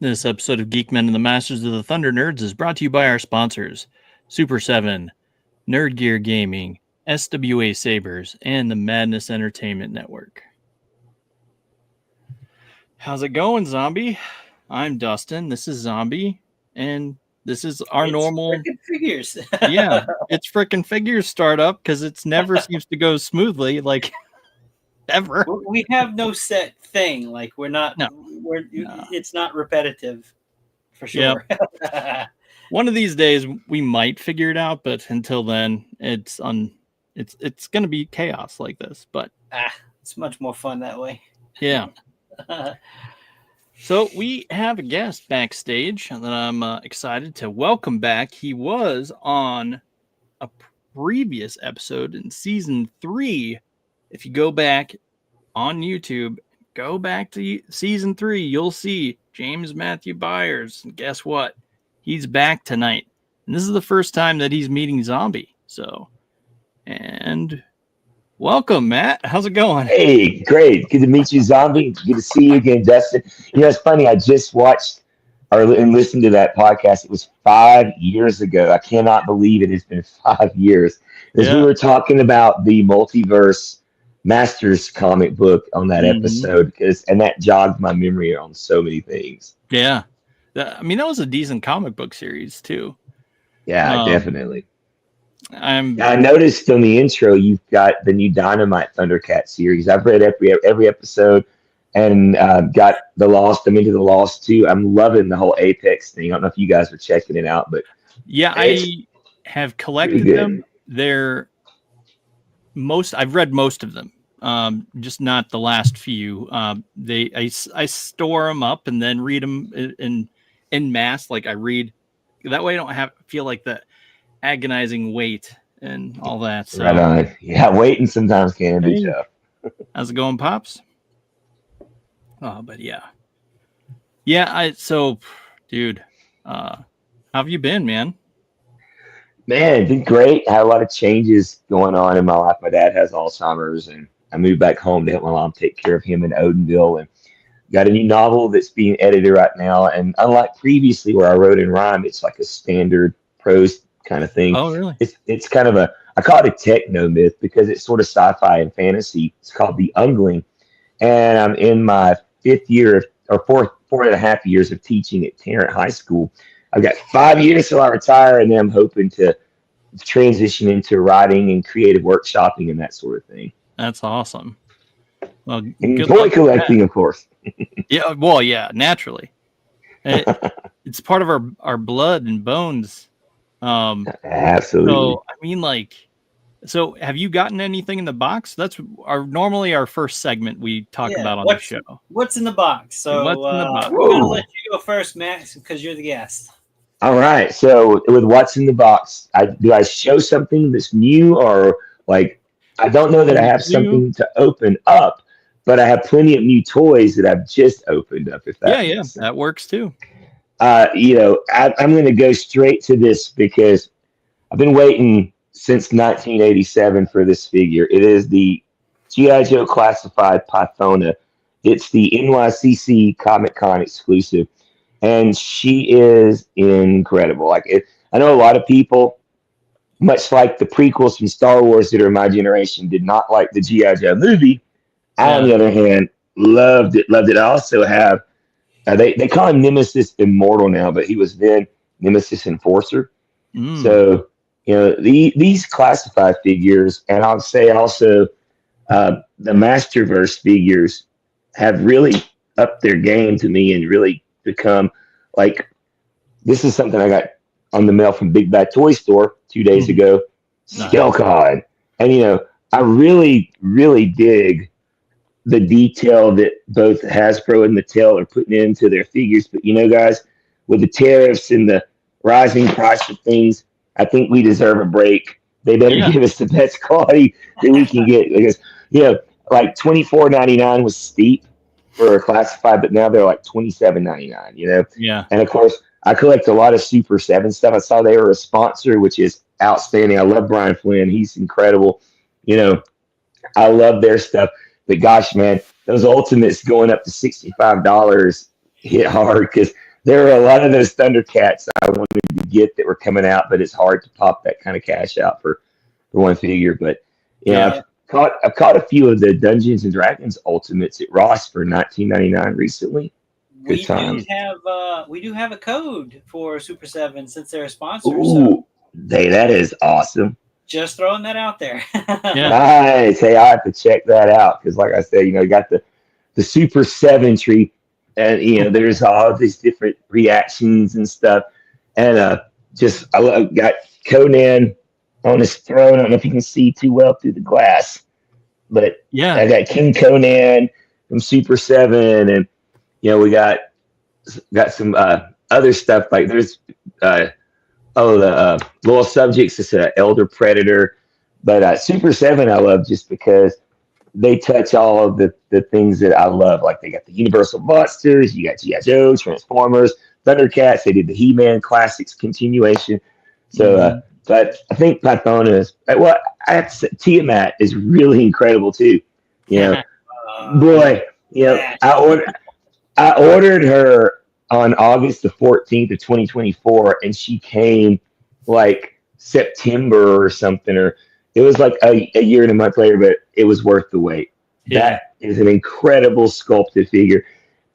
This episode of Geek-men and the Masters of the Thunder Nerds is brought to you by our sponsors, Super 7, Nerd Gear Gaming, SWA Sabers, and the Madness Entertainment Network. How's it going, Zombie? I'm Dustin. This is Zombie, and this is our normal figures. Yeah, it's frickin' figures startup because it's never seems to go smoothly, like ever. We have no set thing. Like it's not repetitive for sure. Yep. One of these days we might figure it out, but until then, it's gonna be chaos like this. But it's much more fun that way. Yeah. So we have a guest backstage that I'm excited to welcome back. He was on a previous episode in season 3. If you go back on YouTube, go back to season 3, you'll see James Matthew Byers. And guess what? He's back tonight. And this is the first time that he's meeting Zombie. And welcome, Matt. How's it going? Hey, great. Good to meet you, Zombie. Good to see you again, Dustin. You know, it's funny. I just watched and listened to that podcast. It was 5 years ago. I cannot believe it has been 5 years. Because we were talking about the Multiverse Masters comic book on that episode, and that jogged my memory on so many things. Yeah. I mean, that was a decent comic book series, too. Yeah, definitely. I noticed on the intro you've got the new Dynamite Thundercat series. I've read every episode and got the Lost. I'm into the Lost too. I'm loving the whole Apex thing. I don't know if you guys are checking it out, but yeah, I have collected them. I've read most of them, just not the last few. I store them up and then read them in mass. Like I read that way, I don't feel like the agonizing wait and all that. So right on. Yeah, waiting sometimes can be tough. How's it going, Pops? Oh, but yeah. Dude, how have you been, man? Man, been great. I had a lot of changes going on in my life. My dad has Alzheimer's, and I moved back home to help my mom take care of him in Odenville, and got a new novel that's being edited right now. And unlike previously where I wrote in rhyme, it's like a standard prose kind of thing. Oh, really? It's kind of I call it a techno myth because it's sort of sci-fi and fantasy. It's called The Ungling, and I'm in my 5th year or 4.5 years of teaching at Tarrant High School. I've got 5 years till I retire, and then I'm hoping to transition into writing and creative workshopping and that sort of thing. That's awesome. Well, and toy collecting, of course. Yeah, well, yeah, naturally. It's part of our blood and bones. Absolutely. So, I mean, so have you gotten anything in the box? That's normally our first segment we talk about on the show. What's in the box? So what's in the box? I'm going to let you go first, Max, because you're the guest. All right. So with what's in the box, do I show something that's new, or I don't know that I have something to open up, but I have plenty of new toys that I've just opened up. If that makes sense. That works too. I'm going to go straight to this because I've been waiting since 1987 for this figure. It is the G.I. Joe Classified Pythona. It's the NYCC Comic Con exclusive, and she is incredible. I know a lot of people, much like the prequels from Star Wars that are my generation, did not like the G.I. Joe movie. I, on the other hand, loved it. I also have, they call him Nemesis Immortal now, but he was then Nemesis Enforcer. So, these classified figures, and I'll say also the Masterverse figures have really upped their game to me and really become this is something I got on the mail from Big Bad Toy Store 2 days ago. Skelcon. And, I really, really dig the detail that both Hasbro and Mattel are putting into their figures. But, guys, with the tariffs and the rising price of things, I think we deserve a break. They better give us the best quality that we can get. Because, $24.99 was steep for a classified, but now they're $27.99, Yeah. And, of course, I collect a lot of Super 7 stuff. I saw they were a sponsor, which is outstanding. I love Brian Flynn. He's incredible. I love their stuff. But, gosh, man, those Ultimates going up to $65 hit hard because there were a lot of those Thundercats I wanted to get that were coming out, but it's hard to pop that kind of cash out for one figure. But Yeah. I've caught a few of the Dungeons and Dragons Ultimates at Ross for $19.99 recently. Good time. We do have a code for Super 7 since they're a sponsor. Ooh, So that is awesome. just throwing that out there. Yeah. Nice. Hey, I have to check that out because, like I said, you got the Super 7 tree, and there's all these different reactions and stuff, and got Conan on his throne. I don't know if you can see too well through the glass, but Yeah. I got King Conan from Super 7, and we got some other stuff like there's the Loyal Subjects is an Elder Predator, but Super 7 I love just because they touch all of the things that I love. Like they got the Universal Monsters, you got G.I. Joe, Transformers, Thundercats. They did the He-Man Classics continuation. So, but I think Pythona is I have to say, Tiamat is really incredible too. Boy, I ordered her on August the 14th of 2024, and she came like September or something, or it was like a year and a month later, but it was worth the wait. Yeah. That is an incredible sculpted figure.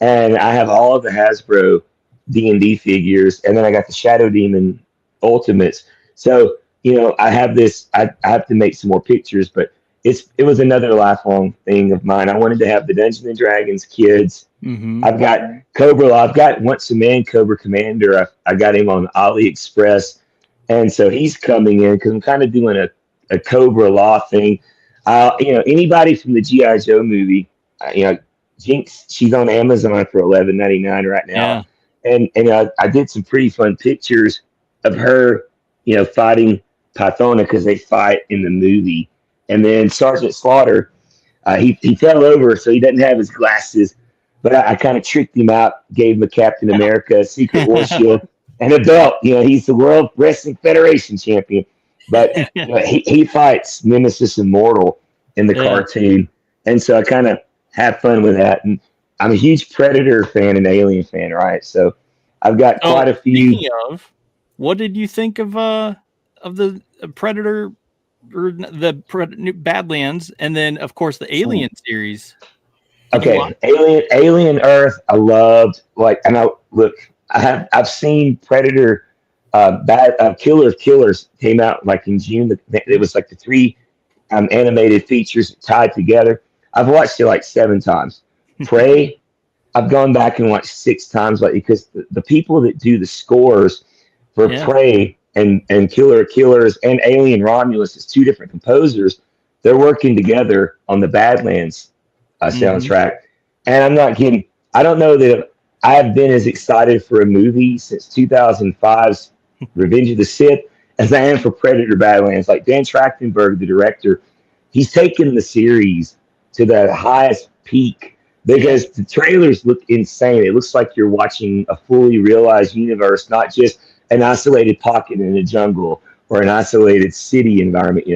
And I have all of the Hasbro D&D figures, and then I got the Shadow Demon Ultimates. So, I have this, I have to make some more pictures, but it was another lifelong thing of mine. I wanted to have the Dungeons and Dragons kids. I've got Cobra. I've got Once a Man Cobra Commander. I got him on AliExpress, and so he's coming in because I'm kind of doing a Cobra Law thing. Anybody from the G.I. Joe movie, Jinx, she's on Amazon for $11.99 right now, and I did some pretty fun pictures of her, fighting Pythona because they fight in the movie. And then Sergeant Slaughter, he fell over, so he doesn't have his glasses. But I kind of tricked him out, gave him a Captain America Secret War shield and a belt. He's the World Wrestling Federation champion. But he fights Nemesis Immortal in the cartoon. And so I kind of have fun with that. And I'm a huge Predator fan and Alien fan, right? So I've got quite a few. Speaking of, what did you think of the Predator or the Badlands, and then of course the Alien series? Okay, Alien Earth, I loved. I've seen Predator, Killer of Killers came out like in June. It was like the three animated features tied together. I've watched it like 7 times. Prey, I've gone back and watched 6 times, because the people that do the scores for Prey and Killer of Killers and Alien Romulus is 2 different composers. They're working together on the Badlands soundtrack. And I'm not kidding. I don't know that I have been as excited for a movie since 2005's Revenge of the Sith as I am for Predator Badlands. Like Dan Trachtenberg, the director, he's taken the series to the highest peak because the trailers look insane. It looks like you're watching a fully realized universe, not just an isolated pocket in a jungle or an isolated city environment,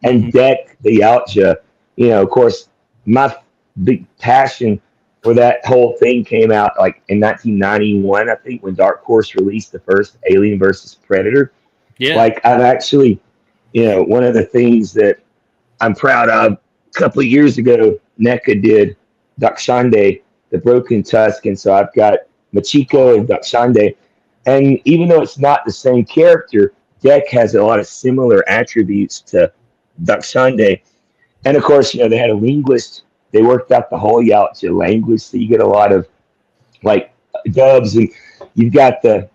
And Deck the Yautja, of course, my big passion for that whole thing came out like in 1991, I think, when Dark Horse released the first Alien versus Predator. Yeah. Like I've actually, one of the things that I'm proud of, a couple of years ago, NECA did Dachshande, the Broken Tusk. And so I've got Machiko and Dachshande. And even though it's not the same character, Deck has a lot of similar attributes to Dachshande. And of course, they had a linguist. They worked out the whole Yautja language, so you get a lot of like dubs, and you've got the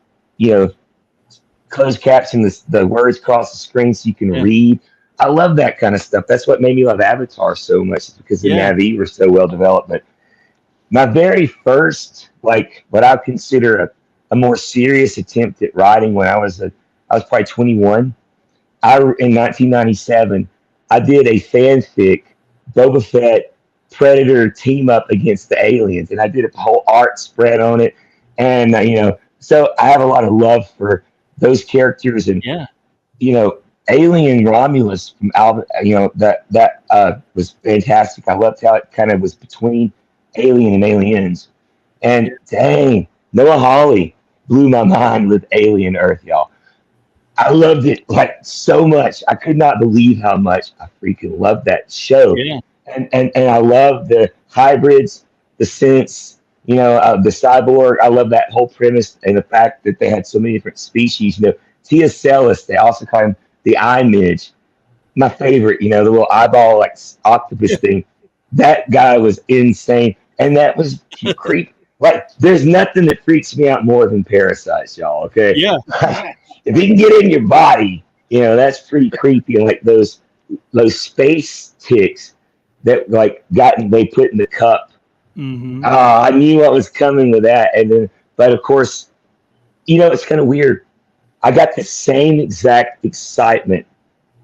closed caption, the words across the screen so you can read. I love that kind of stuff. That's what made me love Avatar so much, because the Na'vi were so well developed. But my very first, like what I consider a more serious attempt at writing when I was probably 21. In 1997, I did a fanfic, Boba Fett Predator team up against the aliens, and I did a whole art spread on it. And so I have a lot of love for those characters, and Alien Romulus from that was fantastic. I loved how it kind of was between Alien and Aliens. And dang, Noah Hawley, blew my mind with Alien Earth, y'all. I loved it like so much. I could not believe how much I freaking loved that show. Yeah. And I love the hybrids, the synths, the cyborg. I love that whole premise and the fact that they had so many different species. Tia Celis, they also call him the eye midge. My favorite, the little eyeball like octopus thing. That guy was insane, and that was creepy. Like, there's nothing that freaks me out more than parasites, y'all. Okay, Yeah. if you can get in your body, that's pretty creepy. And like those space ticks that they put in the cup. Mm-hmm. I knew what was coming with that, and then, but of course, it's kind of weird. I got the same exact excitement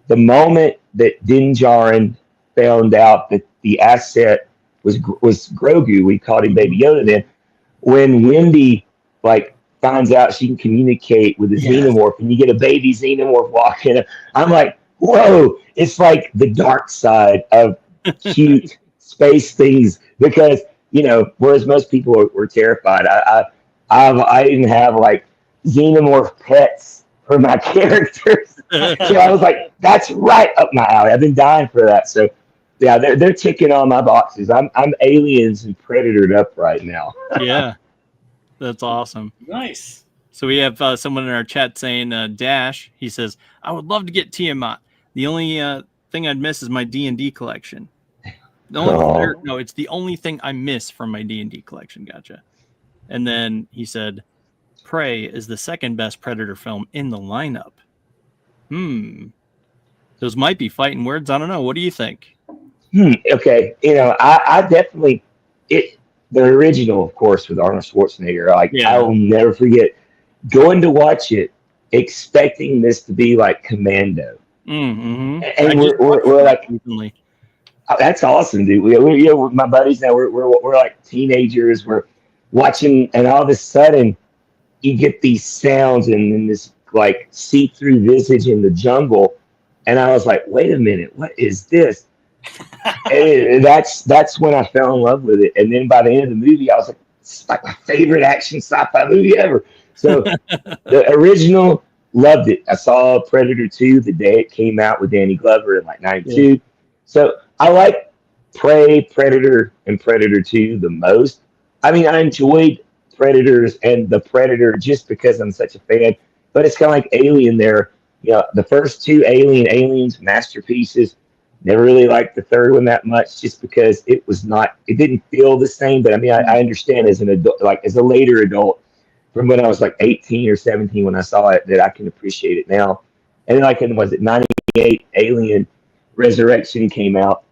the moment that Din Djarin found out that the asset was Grogu. We called him Baby Yoda then. When Wendy finds out she can communicate with the xenomorph, and you get a baby xenomorph walking, I'm like, whoa! It's like the dark side of cute space things, because whereas most people were terrified, I didn't have xenomorph pets for my characters. So I was like, that's right up my alley. I've been dying for that. So yeah, they're ticking all my boxes. I'm aliens and Predatored up right now. Yeah, that's awesome. Nice. So we have someone in our chat saying, Dash, he says, I would love to get Tiamat. The only thing I'd miss is my D&D collection. It's the only thing I miss from my D&D collection. Gotcha. And then he said, Prey is the second best Predator film in the lineup. Those might be fighting words. I don't know. What do you think? Okay. I definitely, the original, of course, with Arnold Schwarzenegger, I will never forget going to watch it, expecting this to be like Commando. Mm-hmm. And we're like, recently. Oh, that's awesome, dude. We're my buddies now. We're like teenagers. We're watching, and all of a sudden, you get these sounds and this see-through visage in the jungle, and I was like, wait a minute, what is this? And that's when I fell in love with it. And then by the end of the movie, I was like, it's like my favorite action sci-fi movie ever. So the original, loved it. I saw Predator 2 the day it came out with Danny Glover in 92. Yeah. So I like Prey, Predator, and Predator 2 the most. I mean, I enjoyed Predators and the Predator just because I'm such a fan. But it's kind of like Alien there. The first two Aliens masterpieces. Never really liked the third one that much, just because it didn't feel the same. But I mean, I understand as an adult, as a later adult, from when I was 18 or 17 when I saw it, that I can appreciate it now. And then was it 98 Alien Resurrection came out,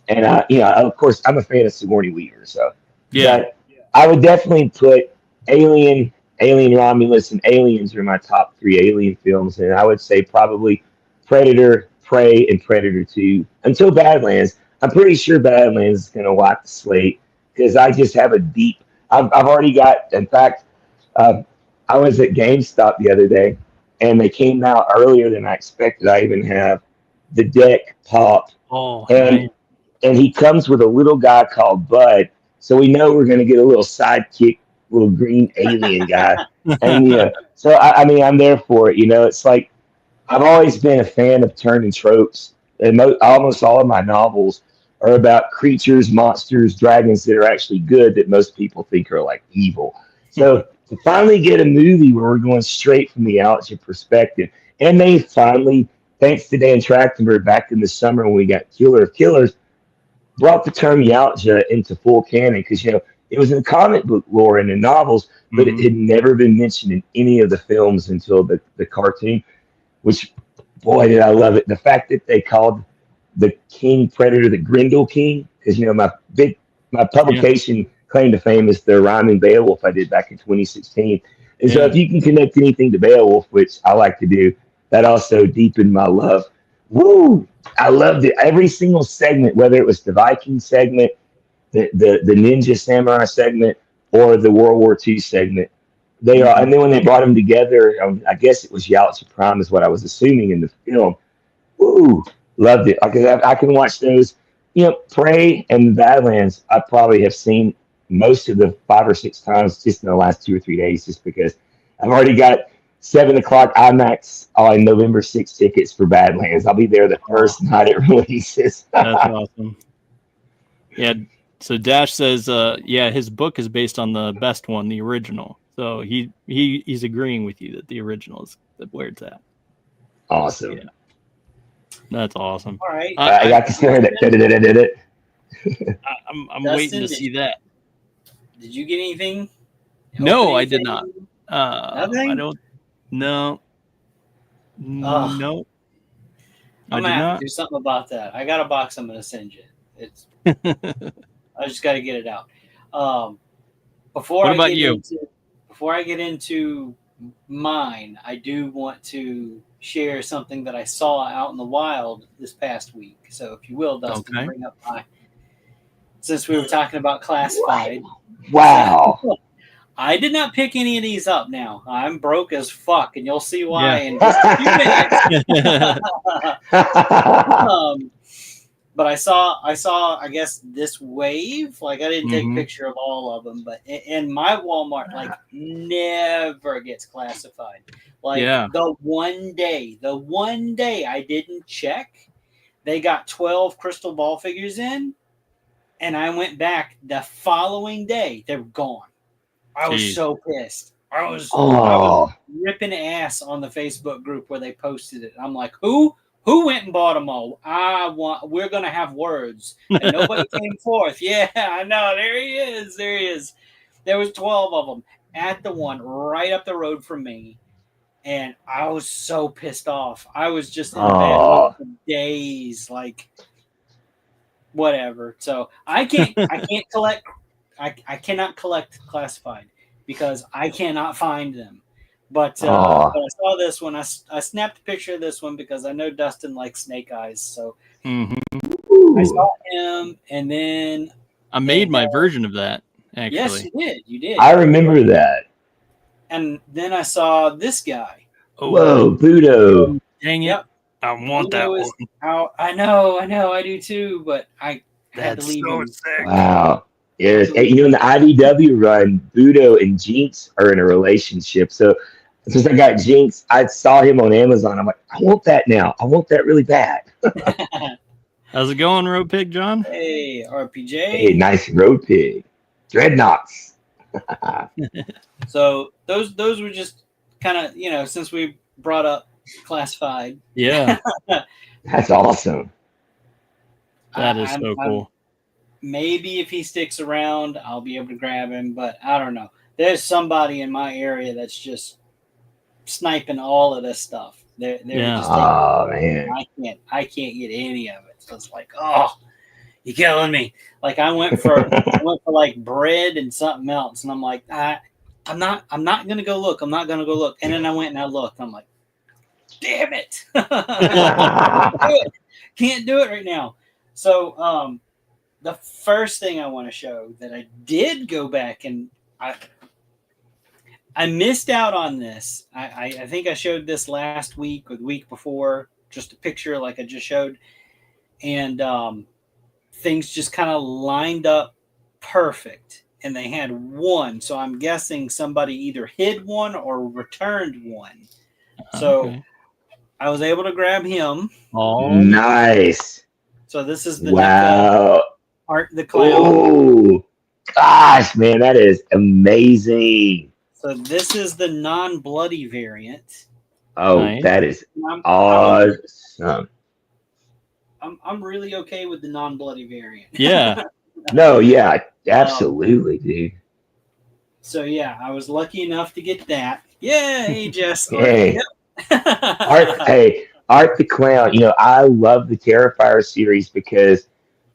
and of course I'm a fan of Sigourney Weaver, so but I would definitely put Alien Romulus, and Aliens are my top 3 Alien films, and I would say probably Predator, Prey, and Predator 2 until Badlands. I'm pretty sure Badlands is going to wipe the slate, because I just have a deep. I've already got. In fact, I was at GameStop the other day, and they came out earlier than I expected. I even have the deck pop, and he comes with a little guy called Bud, so we know we're going to get a little sidekick, little green alien guy, and so I mean, I'm there for it. It's like I've always been a fan of turning tropes, and almost all of my novels are about creatures, monsters, dragons that are actually good that most people think are evil. So to finally get a movie where we're going straight from the Yautja perspective, and they finally, thanks to Dan Trachtenberg back in the summer when we got Killer of Killers, brought the term Yautja into full canon, because it was in comic book lore and in novels, but it had never been mentioned in any of the films until the cartoon, which, boy, did I love it. The fact that they called the King Predator the Grendel King, because my publication claim to fame is the rhyming Beowulf I did back in 2016. And so if you can connect anything to Beowulf, which I like to do, that also deepened my love. Woo! I loved it. Every single segment, whether it was the Viking segment, the Ninja Samurai segment, or the World War II segment, they are. And then when they brought them together, I guess it was Yautja Prime is what I was assuming in the film. Woo! Loved it. I can watch those. Prey and Badlands, I probably have seen most of the 5 or 6 times just in the last 2 or 3 days, just because I've already got 7 o'clock IMAX on November 6th tickets for Badlands. I'll be there the first night it releases. That's awesome. Yeah. So Dash says, yeah, his book is based on the best one, the original. So he's agreeing with you that the original is where it's at. Awesome. Yeah. That's awesome. All right. I got to stare at it. I'm waiting to see that. Did you get anything? No, I did not. Nothing? I don't. No. No. I'm gonna have to do something about that. I got a box I'm gonna send you. It's I just got to get it out. Before I get into mine, I do want to share something that I saw out in the wild this past week. So, if you will, Dustin, bring up since we were talking about classified. Wow. I did not pick any of these up now. I'm broke as fuck, and you'll see why in just a few minutes. But I saw, I guess, this wave. Like, I didn't take a picture of all of them, but in my Walmart, like, never gets classified. Like, the one day I didn't check, they got 12 crystal ball figures in, and I went back the following day. They're gone. I was so pissed. I was ripping ass on the Facebook group where they posted it. I'm like, who went and bought them all? We're gonna have words, and nobody came forth. Yeah, I know. There he is. There was 12 of them at the one right up the road from me, and I was so pissed off. I was just in bed for days, like whatever. So I can't collect. I cannot collect classified because I cannot find them. But I saw this one. I snapped a picture of this one because I know Dustin likes snake eyes. So I saw him, and then I made my version of that. Actually, yes, you did. You did. I remember that. And then I saw this guy. Whoa, Budo! Dang it! Yep. I want that one. I know, I do too. But I had to leave him. Sick. Wow. Yes, in the IDW run, Budo and Jinx are in a relationship. So since I got Jinx, I saw him on Amazon. I'm like, I want that now. I want that really bad. How's it going, Road Pig John? Hey, RPJ. Hey, nice Road Pig. Dreadnoughts. So those were just kind of, since we brought up classified. Yeah. That's awesome. That is so cool. Maybe if he sticks around, I'll be able to grab him, but I don't know. There's somebody in my area that's just sniping all of this stuff. They're just man. I can't get any of it. So it's like, you're killing me. Like I went for like bread and something else, and I'm like, I'm not gonna go look. I'm not gonna go look. And then I went and I looked. I'm like, damn it. Can't do it right now. So the first thing I want to show that I did go back and I missed out on this. I think I showed this last week or the week before, just a picture like I just showed. And things just kind of lined up perfect. And they had one. So I'm guessing somebody either hid one or returned one. So I was able to grab him. Oh, nice. So this is the Art the Clown. Oh, gosh, man, that is amazing. So this is the non-bloody variant. Oh, nice. That is awesome. I'm really okay with the non-bloody variant. Yeah. No, yeah, absolutely, dude. So yeah, I was lucky enough to get that. Yay, Jess. Hey. Art the Clown. I love the Terrifier series because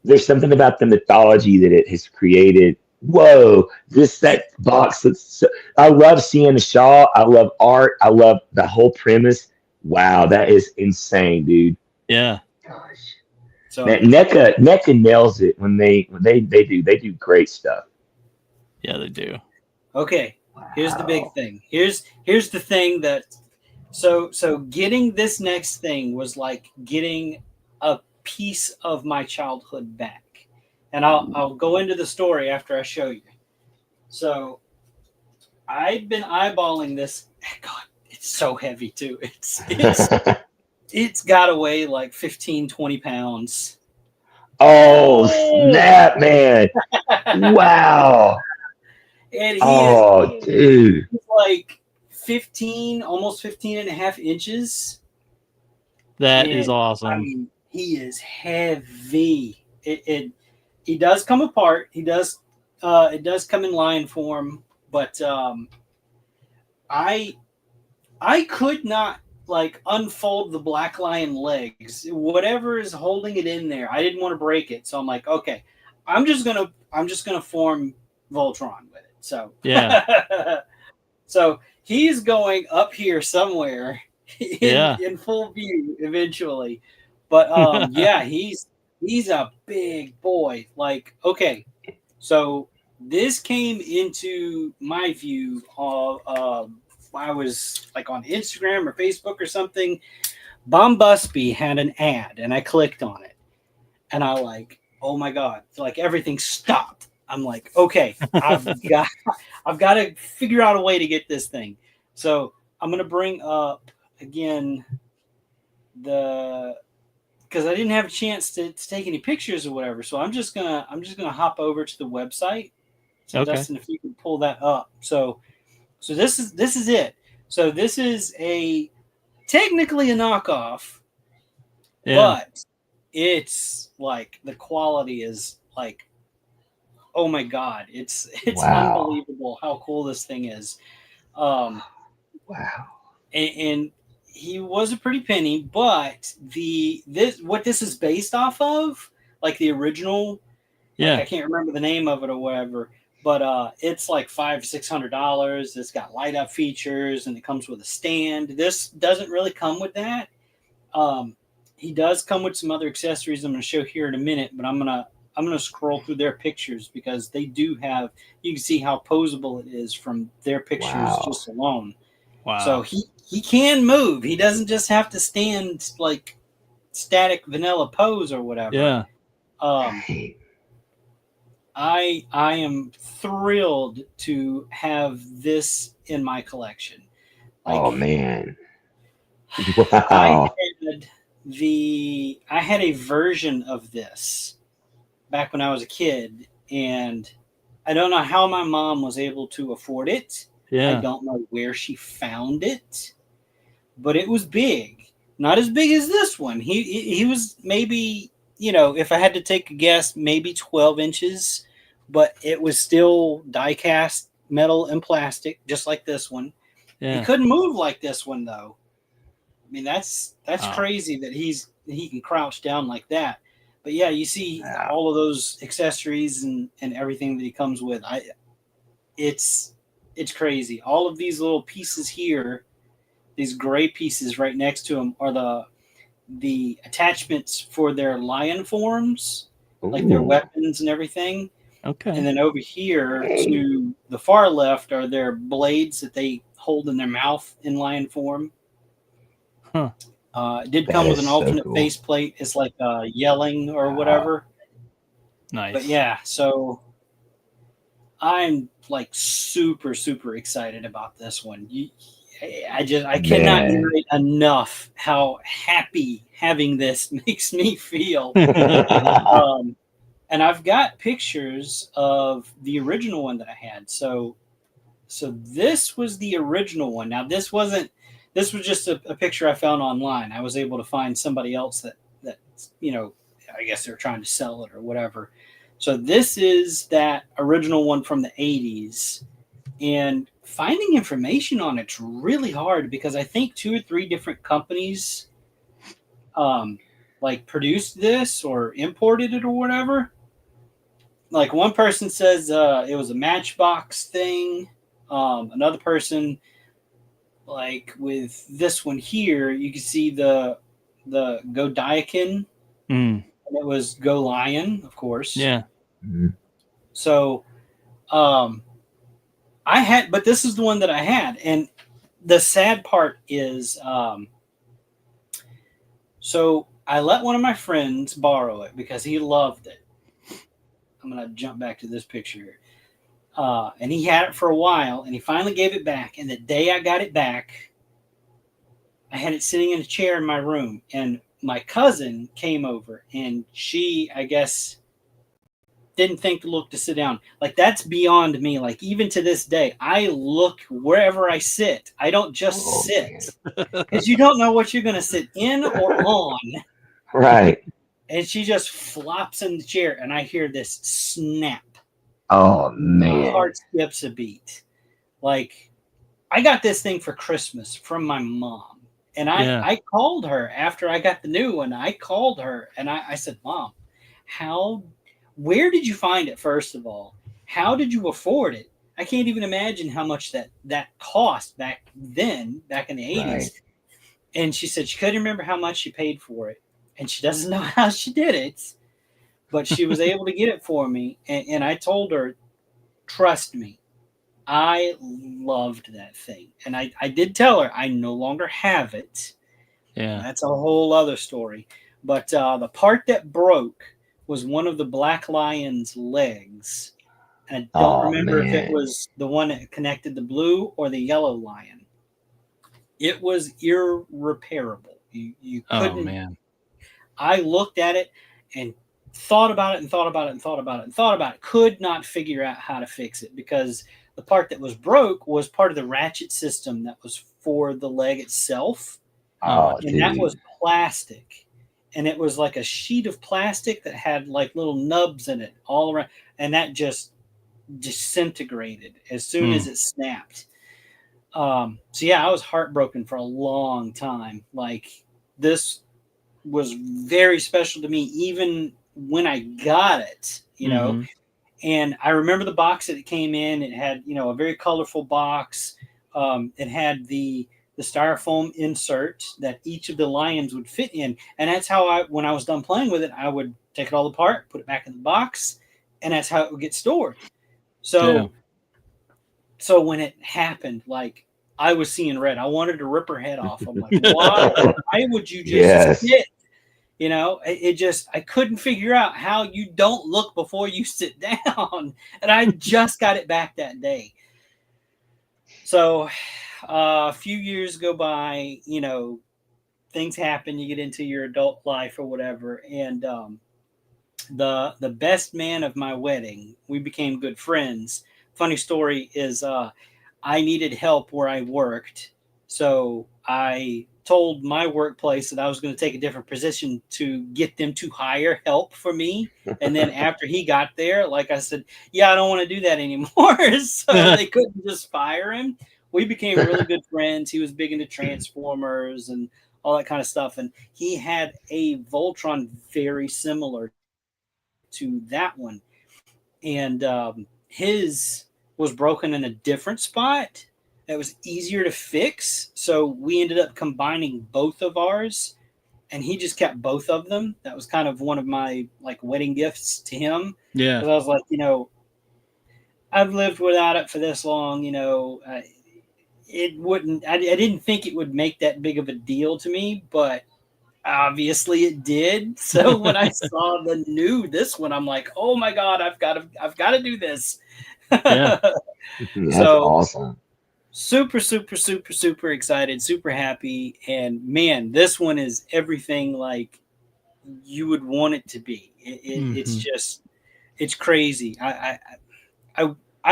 there's something about the mythology that it has created. Whoa, that box looks so, I love seeing the Shaw. I love Art. I love the whole premise. Wow, that is insane, dude. Yeah. Gosh. So NECA nails it when they do great stuff. Yeah, they do. Okay. Wow. Here's the big thing. Here's the thing that so getting this next thing was like getting a piece of my childhood back. And I'll go into the story after I show you. So I've been eyeballing God, it's so heavy too. It's got to weigh like 15, 20 pounds. Oh, snap, man. Wow. And Oh, dude. he's like 15, almost 15 and a half inches. That is awesome. I mean, he is heavy. He does come apart. It does come in lion form, but I could not like unfold the black lion legs. Whatever is holding it in there, I didn't want to break it. So I'm like, okay, I'm just gonna form Voltron with it. So yeah. So he's going up here somewhere in full view eventually. But yeah, he's a big boy. Like, okay, so this came into my view of I was like on Instagram or Facebook or something. Bombusby had an ad and I clicked on it and I like, oh my God, like everything stopped. I'm like, okay, I've got to figure out a way to get this thing. So I'm gonna bring up again because I didn't have a chance to take any pictures or whatever. So I'm just gonna hop over to the website. So Okay. Dustin, if you can pull that up. So this is it. So this is technically a knockoff, but it's like the quality is like, oh my God, it's Wow. unbelievable how cool this thing is. Wow. And he was a pretty penny, but what this is based off of, like the original, like I can't remember the name of it or whatever, but it's like $500-$600. It's got light up features and it comes with a stand. This doesn't really come with that. He does come with some other accessories I'm going to show here in a minute, but I'm gonna scroll through their pictures because they do have. You can see how posable it is from their pictures just alone. Wow. So he can move. He doesn't just have to stand like static vanilla pose or whatever. Yeah. I am thrilled to have this in my collection. Like, oh man. Wow. I had a version of this back when I was a kid, and I don't know how my mom was able to afford it. Yeah. I don't know where she found it, but it was big. Not as big as this one. He was maybe, if I had to take a guess, maybe 12 inches, but it was still die cast metal and plastic, just like this one. Yeah. He couldn't move like this one though. I mean, that's crazy that he can crouch down like that. But yeah, you see all of those accessories and everything that he comes with. It's crazy. All of these little pieces here, these gray pieces right next to him, are the attachments for their lion forms, like their weapons and everything. Okay. And then over here to the far left are their blades that they hold in their mouth in lion form. Huh. It did come with an alternate faceplate. It's like yelling or whatever. Nice. But yeah, so I'm like super, super excited about this one. I cannot narrate enough how happy having this makes me feel. And I've got pictures of the original one that I had. So this was the original one. Now this was just a picture I found online. I was able to find somebody else that I guess they're trying to sell it or whatever. So this is that original one from the 80s. And finding information on it's really hard because I think 2 or 3 different companies like produced this or imported it or whatever. Like one person says it was a Matchbox thing. Another person, like with this one here, you can see the Godaikin, and it was Go Lion, of course. Yeah. Mm-hmm. So, but this is the one that I had, and the sad part is, so I let one of my friends borrow it because he loved it. I'm gonna jump back to this picture here. And he had it for a while, and he finally gave it back. And the day I got it back, I had it sitting in a chair in my room, and my cousin came over, and she, I guess, didn't think to look to sit down. Like, that's beyond me. Like, even to this day, I look wherever I sit. I don't just sit, because you don't know what you're going to sit in or on. Right. And she just flops in the chair, and I hear this snap. Oh, My man. heart skips a beat. Like, I got this thing for Christmas from my mom. And I called her after I got the new one. I called her, and I said, Mom, where did you find it, first of all? How did you afford it? I can't even imagine how much that cost back then, back in the 80s. Right. And she said she couldn't remember how much she paid for it. And she doesn't know how she did it. But she was able to get it for me. And I told her, trust me, I loved that thing. And I did tell her I no longer have it. Yeah. That's a whole other story. But the part that broke was one of the Black Lion's legs. And I don't remember if it was the one that connected the blue or the yellow lion. It was irreparable. You couldn't. Oh, man. I looked at it and thought about it and thought about it and thought about it and thought about it. Could not figure out how to fix it, because the part that was broke was part of the ratchet system that was for the leg itself. Oh, and that was plastic. And it was like a sheet of plastic that had like little nubs in it all around. And that just disintegrated as soon as it snapped. So yeah, I was heartbroken for a long time. Like, this was very special to me, even when I got it, you know. And I remember the box that it came in. It had, you know, a very colorful box. It had the styrofoam insert that each of the lions would fit in. And that's how when I was done playing with it, I would take it all apart, put it back in the box, and that's how it would get stored. So when it happened, like, I was seeing red. I wanted to rip her head off. I'm like, why would you just sit? You know, I couldn't figure out how you don't look before you sit down. And I just got it back that day. So a few years go by, you know, things happen. You get into your adult life or whatever. And the best man of my wedding, we became good friends. Funny story is I needed help where I worked. So I told my workplace that I was going to take a different position to get them to hire help for me. And then after he got there, like I said, yeah, I don't want to do that anymore. So they couldn't just fire him. We became really good friends. He was big into Transformers and all that kind of stuff. And he had a Voltron very similar to that one. And his was broken in a different spot. It was easier to fix, so we ended up combining both of ours, and he just kept both of them. That was kind of one of my like wedding gifts to him. Yeah, because I was like, you know, I've lived without it for this long. You know, it wouldn't. I didn't think it would make that big of a deal to me, but obviously it did. So when I saw this one, I'm like, oh my god, I've got to do this. Yeah, that's awesome. Super excited, super happy. And man, this one is everything like you would want it to be. It's just, it's crazy. I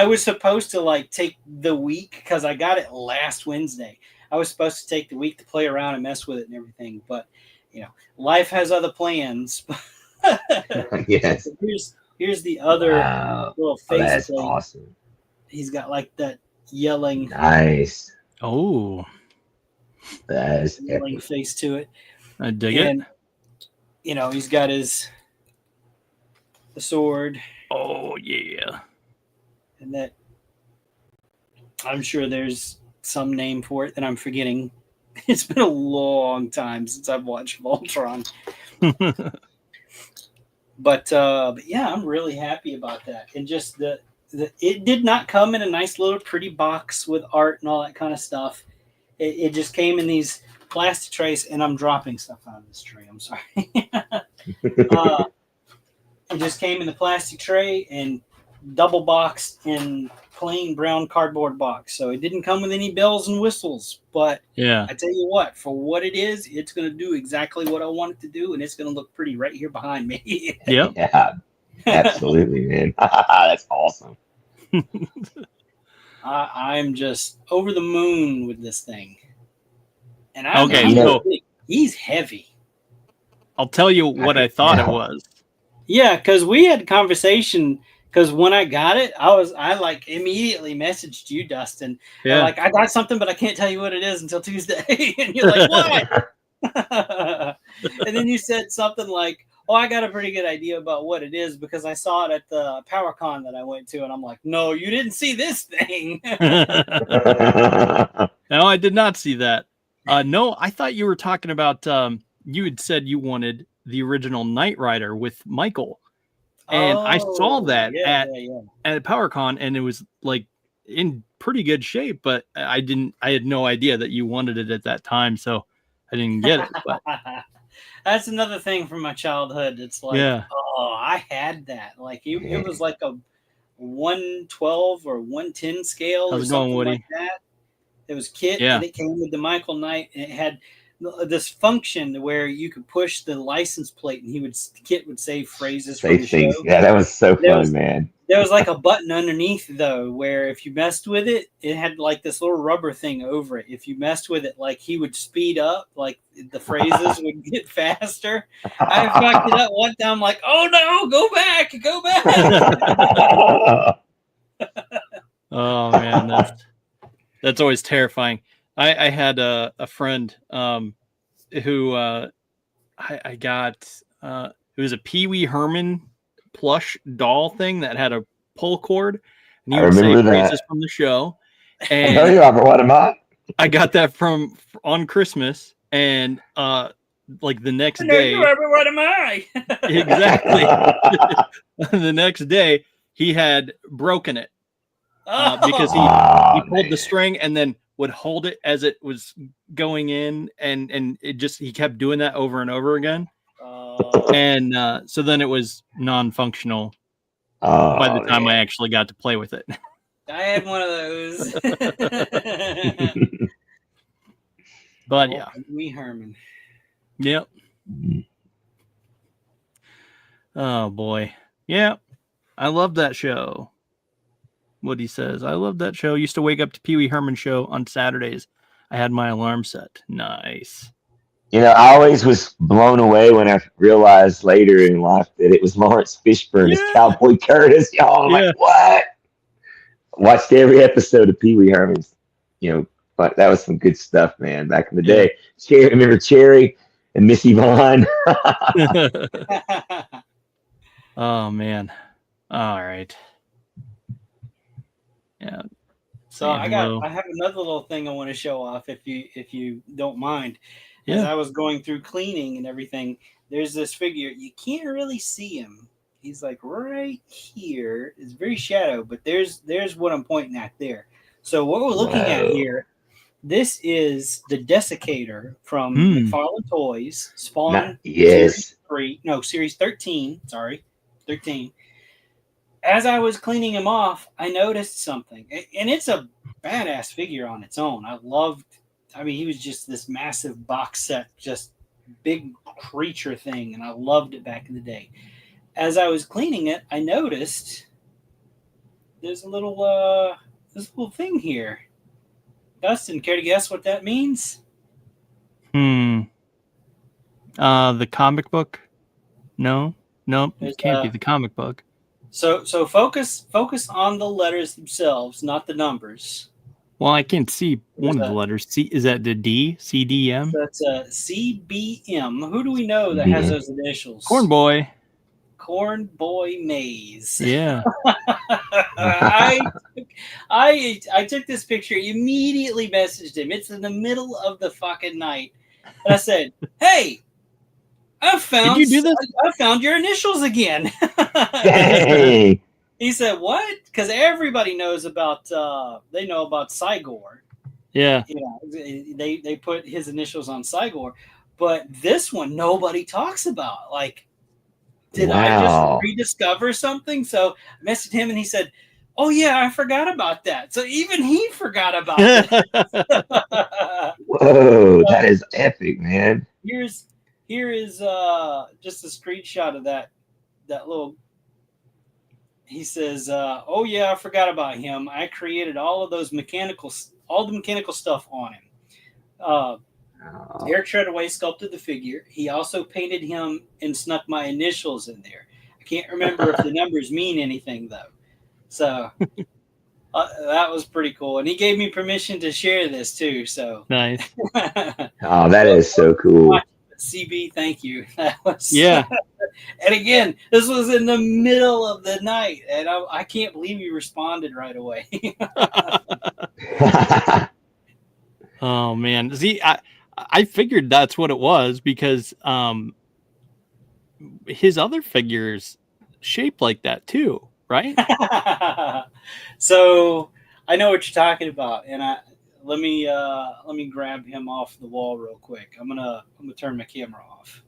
was supposed to like take the week, because I got it last Wednesday. I was supposed to take the week to play around and mess with it and everything, but you know, life has other plans. Yes. So here's the other little face. That's awesome. He's got like that yelling. Nice. Oh, that is yelling epic. face to it. I dig it. You know, he's got the sword. Oh yeah. And that, I'm sure there's some name for it that I'm forgetting. It's been a long time since I've watched Voltron. But yeah, I'm really happy about that. And just it did not come in a nice little pretty box with art and all that kind of stuff. It just came in these plastic trays, and I'm dropping stuff out of this tray. I'm sorry. It just came in the plastic tray, and double boxed in plain brown cardboard box. So it didn't come with any bells and whistles. But Yeah. I tell you what, for what it is, it's going to do exactly what I want it to do, and it's going to look pretty right here behind me. Yep. Yeah, absolutely, man. That's awesome. I'm just over the moon with this thing. And Okay, so- he's heavy. I'll tell you what I thought it was. Yeah, because we had conversation. Because when I got it, I like immediately messaged you, Dustin. Yeah. And like, I got something, but I can't tell you what it is until Tuesday. And you're like, what? And then you said something like, oh, I got a pretty good idea about what it is because I saw it at the PowerCon that I went to. And I'm like, no, you didn't see this thing. No, I did not see that. No, I thought you were talking about, you had said you wanted the original Knight Rider with Michael. And I saw that at PowerCon, and it was like in pretty good shape, but I had no idea that you wanted it at that time, so I didn't get it. But that's another thing from my childhood. It's like, oh, I had that. Like it was like a 112 or 110 scale or something like that. It was kit, and it came with the Michael Knight, and it had this function where you could push the license plate, and Kit would say phrases from the show. Yeah, that was so fun, man. There was like a button underneath though, where if you messed with it, it had like this little rubber thing over it. If you messed with it, like he would speed up, like the phrases would get faster. I fucked it up one time, like, oh no, go back. Oh man, that's always terrifying. I had a friend who I got it was a Pee Wee Herman plush doll thing that had a pull cord, and he would say phrases from the show. And I know you, Robert. What am I? I got that on Christmas, and like the next day. Robert, what am I? Exactly. The next day, he had broken it because he pulled the string and then would hold it as it was going in, and it just he kept doing that over and over again, and so then it was non-functional by the time I actually got to play with it. I had one of those. But yeah, Wee Herman. Yep. Oh boy, yeah, I love that show. What he says, I love that show. Used to wake up to Pee Wee Herman show on Saturdays. I had my alarm set. Nice. You know, I always was blown away when I realized later in life that it was Lawrence Fishburne as Cowboy Curtis. Y'all, I'm like, what? Watched every episode of Pee Wee Herman's. You know, but that was some good stuff, man. Back in the day, remember Cherry and Missy Vaughn? Oh man. All right. Yeah. So I have another little thing I want to show off if you don't mind. Yeah. As I was going through cleaning and everything, there's this figure. You can't really see him. He's like right here. It's very shadow, but there's what I'm pointing at there. So what we're looking at here, this is the Desiccator from McFarlane Toys, Spawn Series 13. Sorry, 13. As I was cleaning him off, I noticed something, and it's a badass figure on its own. He was just this massive box set, just big creature thing, and I loved it back in the day. As I was cleaning it, I noticed there's a little thing here. Dustin, care to guess what that means? The comic book? No, it can't be the comic book. So focus on the letters themselves, not the numbers. Well, I can't see one of the letters. C, is that the D? CDM? That's a CBM. Who do we know that has those initials? Corn Boy Maze. Yeah. I took this picture, immediately messaged him. It's in the middle of the fucking night. And I said, hey, Did you do this? I found your initials again. Hey. He said, what? Because everybody knows about, they know about Cygor. Yeah. They put his initials on Cygor. But this one, nobody talks about. Like, did I just rediscover something? So I messaged him and he said, oh yeah, I forgot about that. So even he forgot about it. Whoa, that is epic, man. Here is just a screenshot of that little. He says, oh yeah, I forgot about him. I created all the mechanical stuff on him. Eric Treadaway sculpted the figure. He also painted him and snuck my initials in there. I can't remember if the numbers mean anything though. So that was pretty cool. And he gave me permission to share this too. So nice. Oh, that is so cool. CB, thank you. That was yeah. And again, this was in the middle of the night, and I can't believe you responded right away. Oh man, see, I figured that's what it was because his other figures shaped like that too, right? So I know what you're talking about, and let me grab him off the wall real quick. I'm gonna turn my camera off.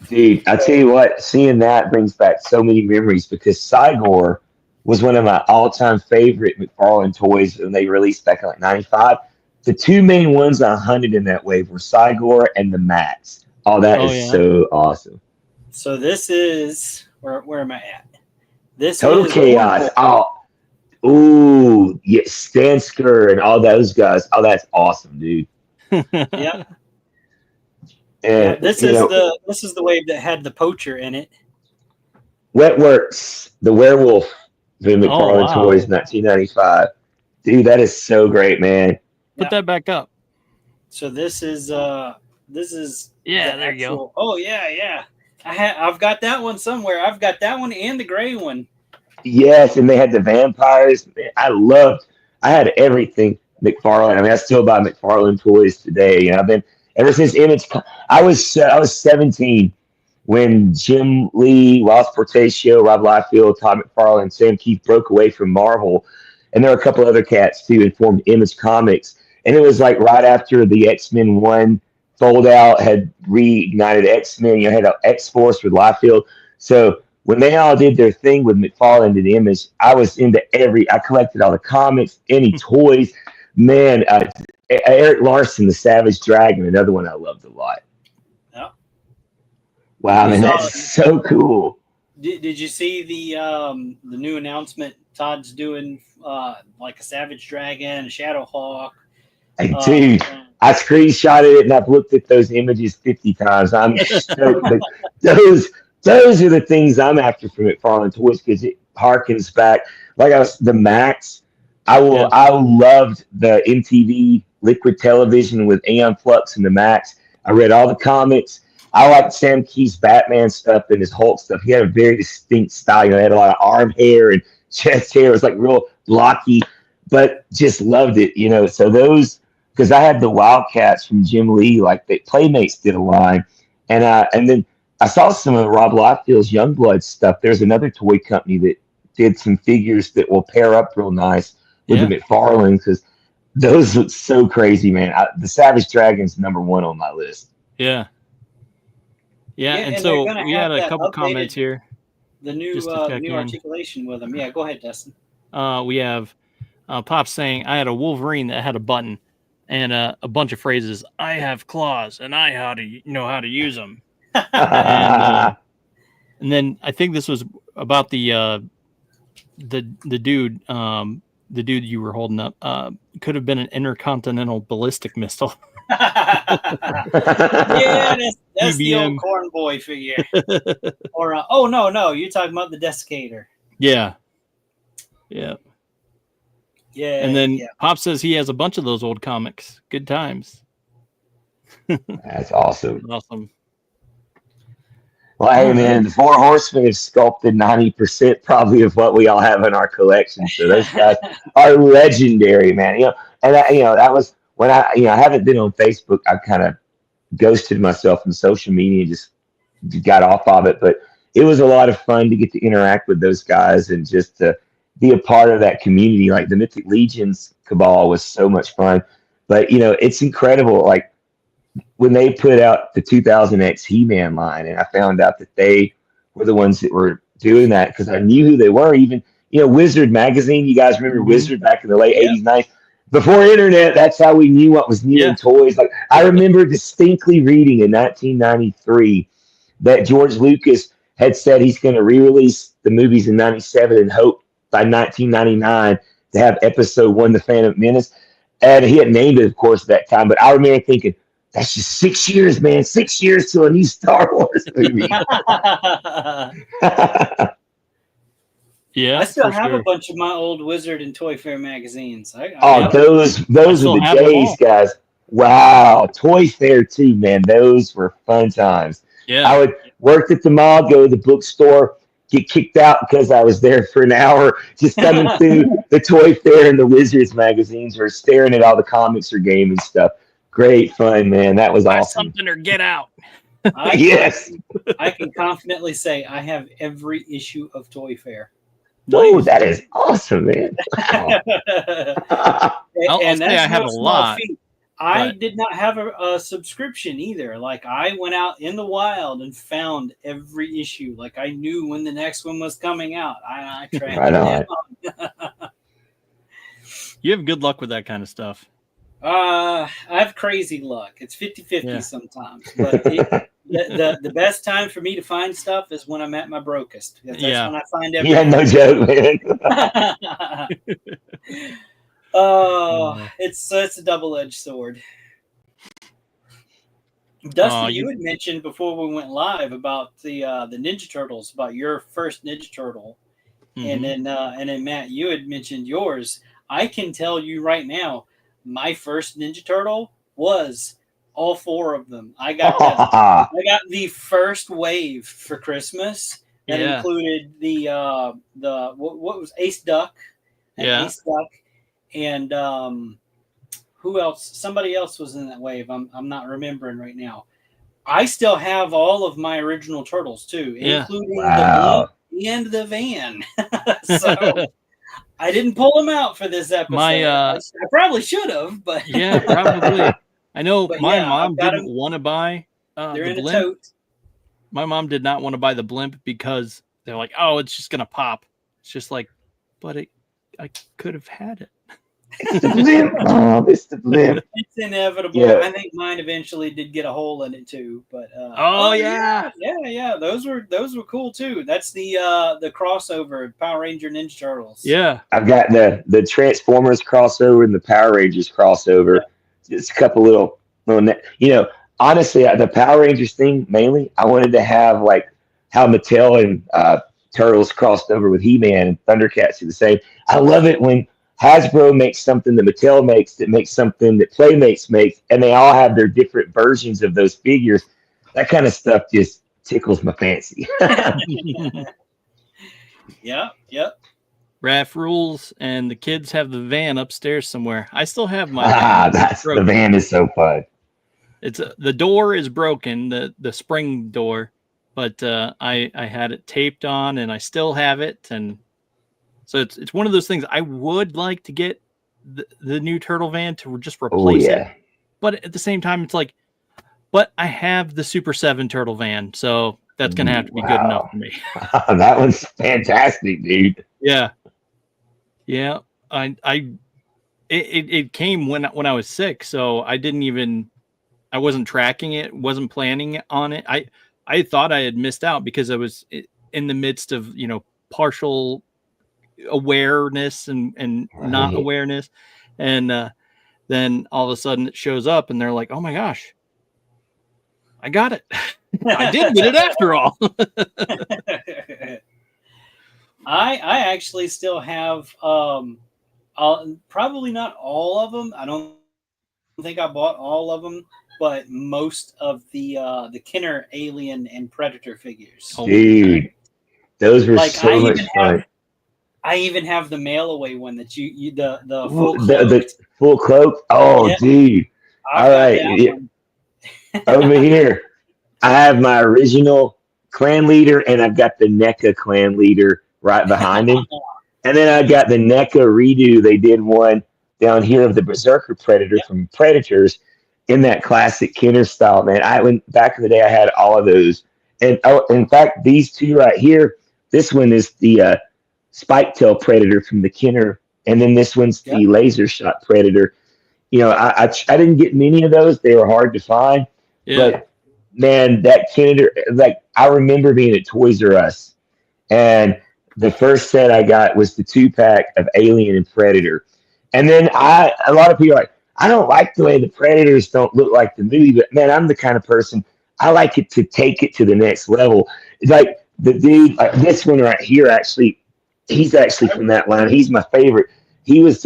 Dude, I tell you what, seeing that brings back so many memories because Cygor was one of my all-time favorite McFarlane toys when they released back in like '95. The two main ones I hunted in that wave were Cygor and the Max. Oh, that is so awesome. So this is where am I at? This Total is Chaos. Ooh, yeah, Stansker and all those guys. Oh, that's awesome, dude. Yeah. And this is the wave that had the poacher in it. Wetworks, the werewolf, the McFarlane Toys, 1995. Dude, that is so great, man. Put that back up. So this is there you go. Oh yeah. I've got that one somewhere. I've got that one and the gray one. Yes, and they had the vampires. Man, I had everything McFarlane. I mean, I still buy McFarlane toys today. You know, I've been ever since Image. I was 17 when Jim Lee, Ross Portacio, Rob Liefeld, Todd McFarlane, and Sam Keith broke away from Marvel, and there were a couple other cats too, and formed Image Comics. And it was like right after the X-Men 1 fold out had reignited X-Men. You had X-Force with Liefeld. So when they all did their thing with McFarlane and the Image, I was into I collected all the comics, any toys. Man, Eric Larson, the Savage Dragon, another one I loved a lot. Yeah. Wow, man, that's so cool. Did you see the new announcement? Todd's doing like a Savage Dragon, a Shadow Hawk. Dude, I screenshotted it and I've looked at those images 50 times. I'm stoked. Those are the things I'm after from McFarlane Toys because it harkens back. Like the Max. I loved the MTV Liquid Television with Aeon Flux and the Max. I read all the comics. I liked Sam Keith's Batman stuff and his Hulk stuff. He had a very distinct style. You know, he had a lot of arm hair and chest hair. It was like real blocky, but just loved it. You know, so those, because I had the Wildcats from Jim Lee, like the Playmates did a line, and then I saw some of Rob Liefeld's Youngblood stuff. There's another toy company that did some figures that will pair up real nice with the McFarlane because those look so crazy, man. The Savage Dragon's #1 on my list. Yeah, and so we had a couple comments here. The new articulation with them. Yeah, go ahead, Dustin. We have Pop saying, I had a Wolverine that had a button and a bunch of phrases. I have claws and I know how to use them. And then I think this was about the dude. The dude you were holding up could have been an intercontinental ballistic missile. Yeah, that's the old corn boy figure. Or no, you're talking about the Desiccator. Yeah. Yeah. And then Pop says he has a bunch of those old comics. Good times. That's awesome. Awesome. Well, hey, man, the Four Horsemen have sculpted 90% probably of what we all have in our collection. So those guys are legendary, man. You know, and that was when I haven't been on Facebook. I kind of ghosted myself in social media and just got off of it. But it was a lot of fun to get to interact with those guys and just to be a part of that community. Like the Mythic Legions Cabal was so much fun. But, it's incredible. Like, when they put out the 2000X He-Man line, and I found out that they were the ones that were doing that because I knew who they were. Even Wizard magazine. You guys remember Wizard back in the late '80s, '90s? Before internet, that's how we knew what was new in toys. Like I remember distinctly reading in 1993 that George Lucas had said he's going to re-release the movies in '97 and hope by 1999 to have Episode 1, The Phantom Menace. And he had named it, of course, at that time. But I remember thinking, that's just 6 years, man. 6 years to a new Star Wars movie. I still have a bunch of my old Wizard and Toy Fair magazines. Those are the days, guys. Wow. Toy Fair, too, man. Those were fun times. Yeah. I would work at the mall, go to the bookstore, get kicked out because I was there for an hour, just coming through the Toy Fair and the Wizards magazines or staring at all the comics or gaming stuff. Great fun, man. That was awesome. Something or get out. Yes. I can confidently say I have every issue of Toy Fair. Oh, that is awesome, man. Wow. I'll say I have a lot. I did not have a subscription either. Like I went out in the wild and found every issue. Like I knew when the next one was coming out. I tracked it down. You have good luck with that kind of stuff. I have crazy luck. It's 50-50 sometimes. But the best time for me to find stuff is when I'm at my brokest. That's when I find everything. Yeah, no joke, man. It's a double-edged sword. Dusty, you had mentioned before we went live about the Ninja Turtles, about your first Ninja Turtle, and then Matt, you had mentioned yours. I can tell you right now, my first Ninja Turtle was all four of them. I got the first wave for Christmas that included the what was Ace Duck, Ace Duck. And who else? Somebody else was in that wave. I'm not remembering right now. I still have all of my original turtles too, including the blimp and the van. So I didn't pull them out for this episode. I probably should have, but probably. I know my mom didn't want to buy the blimp. A tote. My mom did not want to buy the blimp because they're like, oh, it's just gonna pop. It's just like, but I could have had it. It's the blimp. Oh, it's the blimp. It's inevitable. Yeah. I think mine eventually did get a hole in it too. But yeah. Those were cool too. That's the crossover Power Ranger Ninja Turtles. Yeah, I've got the Transformers crossover and the Power Rangers crossover. Yeah. Just a couple little. Honestly, the Power Rangers thing mainly. I wanted to have like how Mattel and Turtles crossed over with He-Man and Thundercats do the same. I love it when Hasbro makes something that Mattel makes that makes something that Playmates makes, and they all have their different versions of those figures. That kind of stuff just tickles my fancy. Yep. Raph rules, and the kids have the van upstairs somewhere. I still have my van. The van is so fun. It's the door is broken, the spring door, but I had it taped on, and I still have it, and so it's one of those things. I would like to get the new turtle van to just replace it, but at the same time, it's like, but I have the Super 7 turtle van, so that's gonna have to be good enough for me. That one's fantastic, dude. Yeah. It came when I was sick, so I wasn't tracking it, wasn't planning on it. I thought I had missed out because I was in the midst of partial awareness and not awareness, and then all of a sudden it shows up, and they're like, "Oh my gosh, I got it! I did get it after all." I actually still have probably not all of them. I don't think I bought all of them, but most of the Kenner Alien and Predator figures. Dude, those were so much fun. I even have the mail away one that you the full cloak. Oh, yeah. Dude! All right, over here, I have my original clan leader, and I've got the NECA clan leader right behind him, and then I got the NECA redo. They did one down here of the Berserker Predator from Predators in that classic Kenner style. Man, I went back in the day. I had all of those, And in fact, these two right here, this one is the spike-tail predator from the Kenner, and then this one's Yep. the laser shot predator. I didn't get many of those; they were hard to find. Yeah. But man, that Kenner, like I remember being at Toys R Us, and the first set I got was the 2-pack of Alien and Predator, and then a lot of people are like, I don't like the way the Predators don't look like the movie, but man, I'm the kind of person I like it to take it to the next level. It's like the dude, like this one right here, actually, he's actually from that line. He's my favorite. He was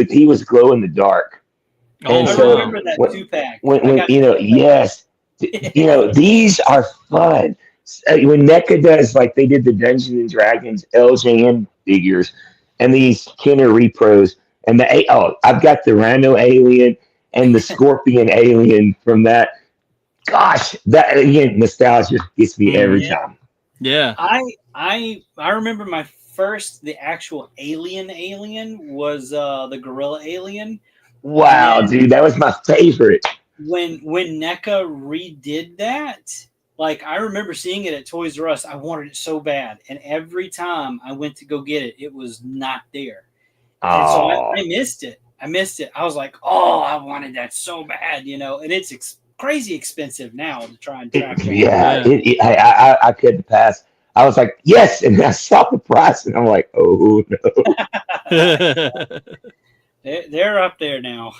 glow in the dark, and Oh, I so remember that when, 2-pack. when yes, these are fun. When NECA does, like they did the Dungeons and Dragons LJN figures and these Kenner repros, and I've got the Rhino alien and the Scorpion alien from that. Gosh, that again, nostalgia gets me every Yeah. time. yeah. I remember my first, the actual alien was the gorilla alien. Wow, And dude, that was my favorite. when NECA redid that, like I remember seeing it at Toys R Us. I wanted it so bad, and every time I went to go get it, it was not there, and so Oh, I missed it. I missed it. I was like, oh, I wanted that so bad, and it's crazy expensive now to try and track down. yeah, Yeah. I couldn't pass. I was like, yes, and I saw the price, and I'm like, oh no. They're up there now.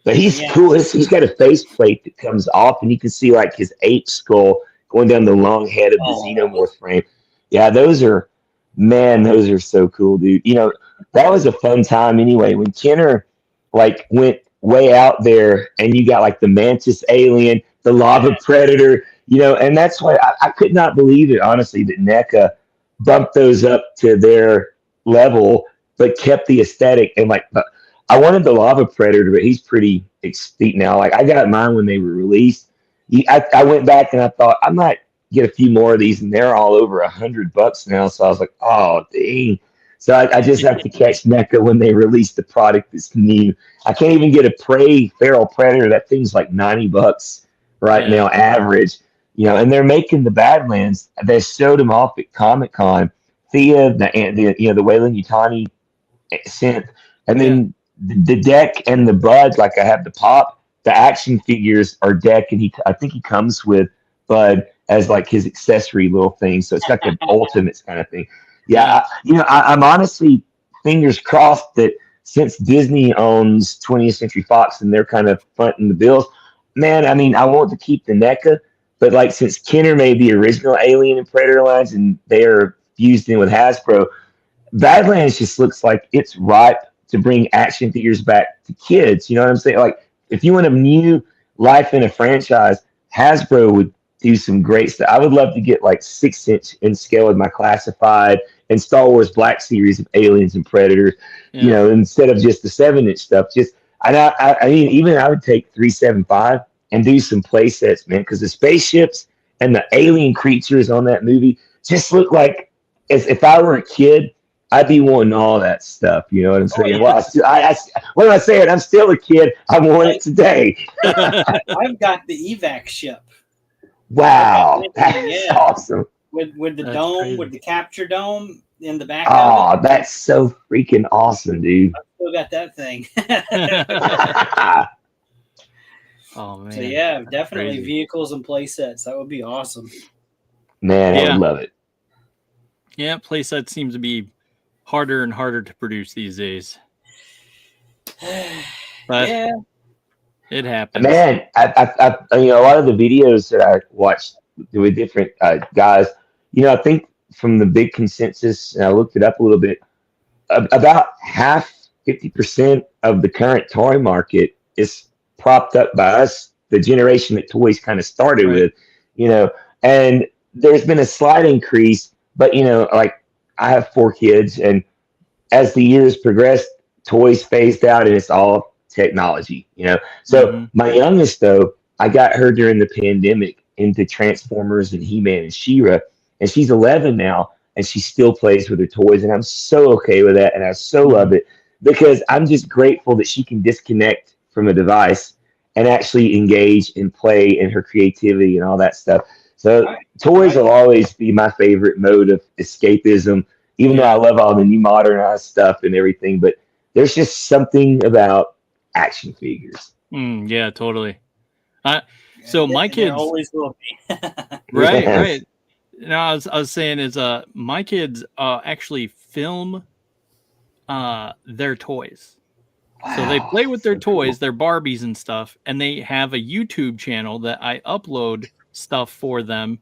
But he's Yeah. cool. He's got a faceplate that comes off, and you can see like his ape skull going down the long head of the Oh, xenomorph frame. Yeah, those are so cool, dude. That was a fun time anyway. When Kenner like went way out there, and you got like the mantis alien, the lava predator, and that's why I could not believe it, honestly, that NECA bumped those up to their level, but kept the aesthetic and like. I wanted the lava predator, but he's pretty extinct now. Like I got mine when they were released. I went back and I thought I might get a few more of these, and they're all over $100 now. So I was like, oh dang. So I just have to catch NECA when they release the product that's new. I can't even get a prey feral predator. That thing's like $90 right Yeah. now, average. And they're making the Badlands. They showed them off at Comic Con. Thea, the Wayland Yutani synth, and then the deck and the Bud, like I have the Pop, the action figures are deck, and I think he comes with Bud as like his accessory little thing. So it's like an ultimates kind of thing. Yeah, I'm honestly fingers crossed that since Disney owns 20th Century Fox and they're kind of fronting the bills, man. I mean, I want to keep the NECA, but like since Kenner made the original Alien and Predator lines and they are fused in with Hasbro, Badlands just looks like it's ripe to bring action figures back to kids. You know what I'm saying? Like, if you want a new life in a franchise, Hasbro would do some great stuff. I would love to get like 6-inch in scale with my classified and Star Wars Black Series of Aliens and Predators, instead of just the 7-inch stuff. I mean, even I would take 375 and do some play sets, man, because the spaceships and the alien creatures on that movie just look like, as if I were a kid, I'd be wanting all that stuff. You know what I'm saying? yeah. Well, what am I saying? I'm still a kid. I want it today. I've got the evac ship. Wow, that's awesome. With the That's dome, crazy. with the capture dome in the back of Oh, it. that's so freaking awesome, dude. I still got that thing. Oh man. So yeah, definitely crazy. vehicles and play sets. That would be awesome. Man, I Yeah. would love it. Yeah, playset seems to be harder and harder to produce these days. But Yeah. it happens. Man, I a lot of the videos that I watched with different guys, I think from the big consensus, and I looked it up a little bit, about half, 50% of the current toy market is propped up by us, the generation that toys kind of started Right. with, and there's been a slight increase, but like I have 4 kids, and as the years progressed, toys phased out, and it's all technology. So Mhm. my youngest, though, I got her during the pandemic into Transformers and He-Man and She-Ra, and she's 11 now, and she still plays with her toys, and I'm so okay with that, and I so love it because I'm just grateful that she can disconnect from a device and actually engage and play in her creativity and all that stuff. So Right. toys Right. will always be my favorite mode of escapism, even though I love all the new modernized stuff and everything. But there's just something about action figures. Yeah, totally. So my And there kids, always will be. right, Yes. right. No, I was saying is my kids actually film their toys. So they play Wow. with their So toys, cool. their Barbies and stuff, and they have a YouTube channel that I upload stuff for them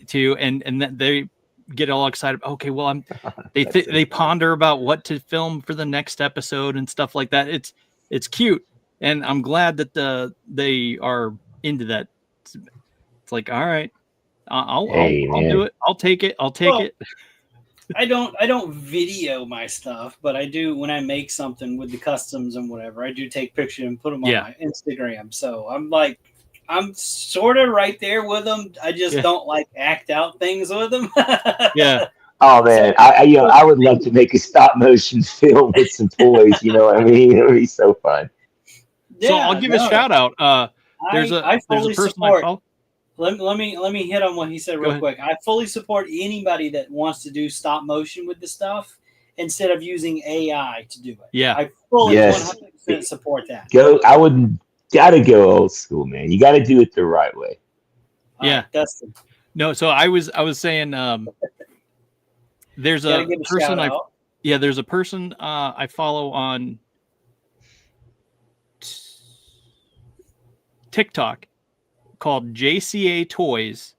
to, and that they get all excited. Okay, well, That's so they fun. ponder about what to film for the next episode and stuff like that. It's cute, and I'm glad that they are into that. It's like, all right, Hey, I'll do man. it. I'll take it. I'll take Well, it. I don't video my stuff, but I do when I make something with the customs and whatever. I do take pictures and put them on Yeah, my Instagram. So I'm sort of right there with them. I just yeah, don't like act out things with them. yeah. Oh So man, I would love to make a stop motion film with some toys. You know what I mean? It would be so fun. So I'll yeah, give a no, shout out. I There's a fully person I support. follow. Let me hit on what he said Go real ahead. quick. I fully support anybody that wants to do stop motion with the stuff instead of using AI to do it. Yeah, I fully Yes. 100% support that. Go. I would gotta go old school, man. You got to do it the right way. All yeah. right, Dustin, No, so I was saying there's got to a give a person shout out. there's a person I follow on TikTok called JCA Toys,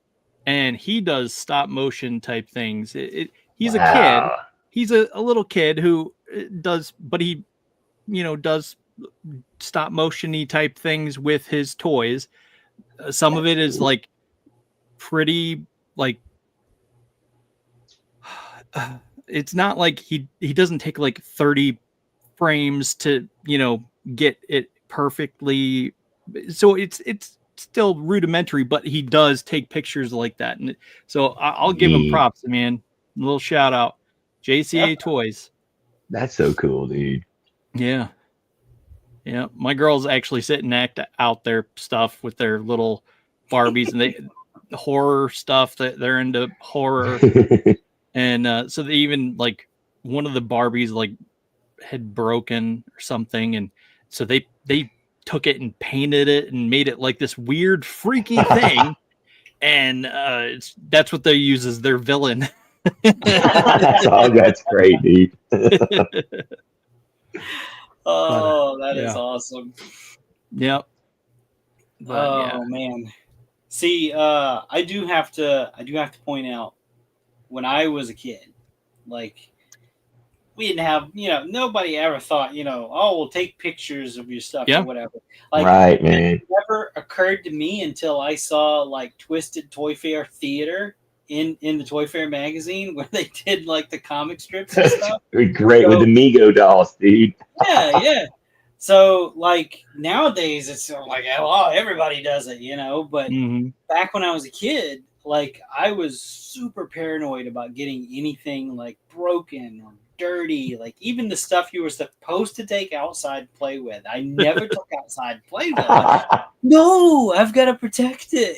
and he does stop motion type things. He's a kid. Wow. He's a little kid who does, but he does stop motiony type things with his toys. Some of That's it is cool. like pretty like it's not like he doesn't take like 30 frames to get it perfectly, so it's still rudimentary, but he does take pictures like that, and so I'll give him Neat. props, man. A little shout out, JCA Yep. Toys. That's so cool, dude. Yeah, yeah, my girls actually sit and act out their stuff with their little Barbies, and they horror stuff, that they're into horror. And so they even like one of the Barbies like had broken or something, and so they took it and painted it and made it like this weird freaky thing, and that's what they use as their villain. That's great, dude. Oh, that is yeah. awesome. Yep. But Oh yeah, man. See, I do have to point out when I was a kid, like we didn't have, nobody ever thought, oh, we'll take pictures of your stuff or yeah, whatever. Like Right, that man. never occurred to me until I saw like Twisted Toy Fair Theater in the Toy Fair magazine where they did like the comic strips and stuff. Great with So the Mego dolls, dude. yeah. So like nowadays it's sort of like, oh, everybody does it, but hmm back when I was a kid, like I was super paranoid about getting anything like broken or dirty. Like even the stuff you were supposed to take outside and play with, I never took outside and played with. Like, no, I've got to protect it.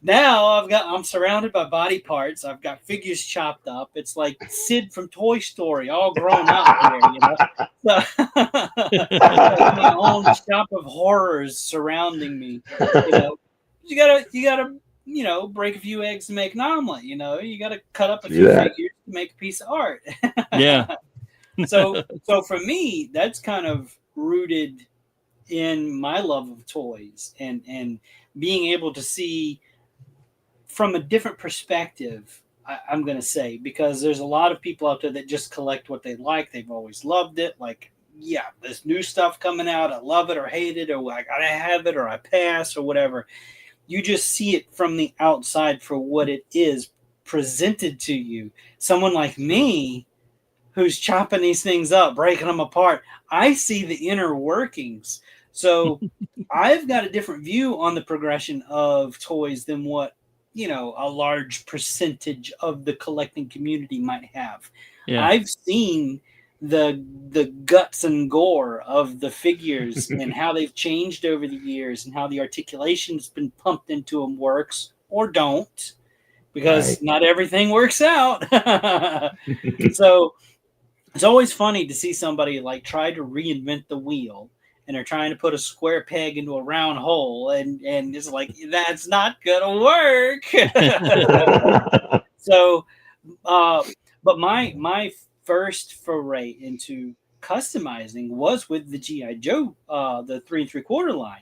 Now I'm surrounded by body parts. I've got figures chopped up. It's like Sid from Toy Story, all grown up here. So, my own shop of horrors surrounding me. You gotta break a few eggs to make an omelet. You gotta cut up a few Yeah. figures to make a piece of art. yeah, So for me, that's kind of rooted in my love of toys and being able to see from a different perspective. I'm going to say, because there's a lot of people out there that just collect what they like. They've always loved it. Like, yeah, this new stuff coming out, I love it or hate it, or I gotta have it or I pass or whatever. You just see it from the outside for what it is presented to you. Someone like me who's chopping these things up, breaking them apart, I see the inner workings. So I've got a different view on the progression of toys than what a large percentage of the collecting community might have. yeah, I've seen the guts and gore of the figures and how they've changed over the years and how the articulation that's been pumped into them works or don't, because not everything works out. So it's always funny to see somebody like try to reinvent the wheel, and they're trying to put a square peg into a round hole, and it's like, that's not gonna work. So but my first foray into customizing was with the GI Joe, the 3 3/4 line.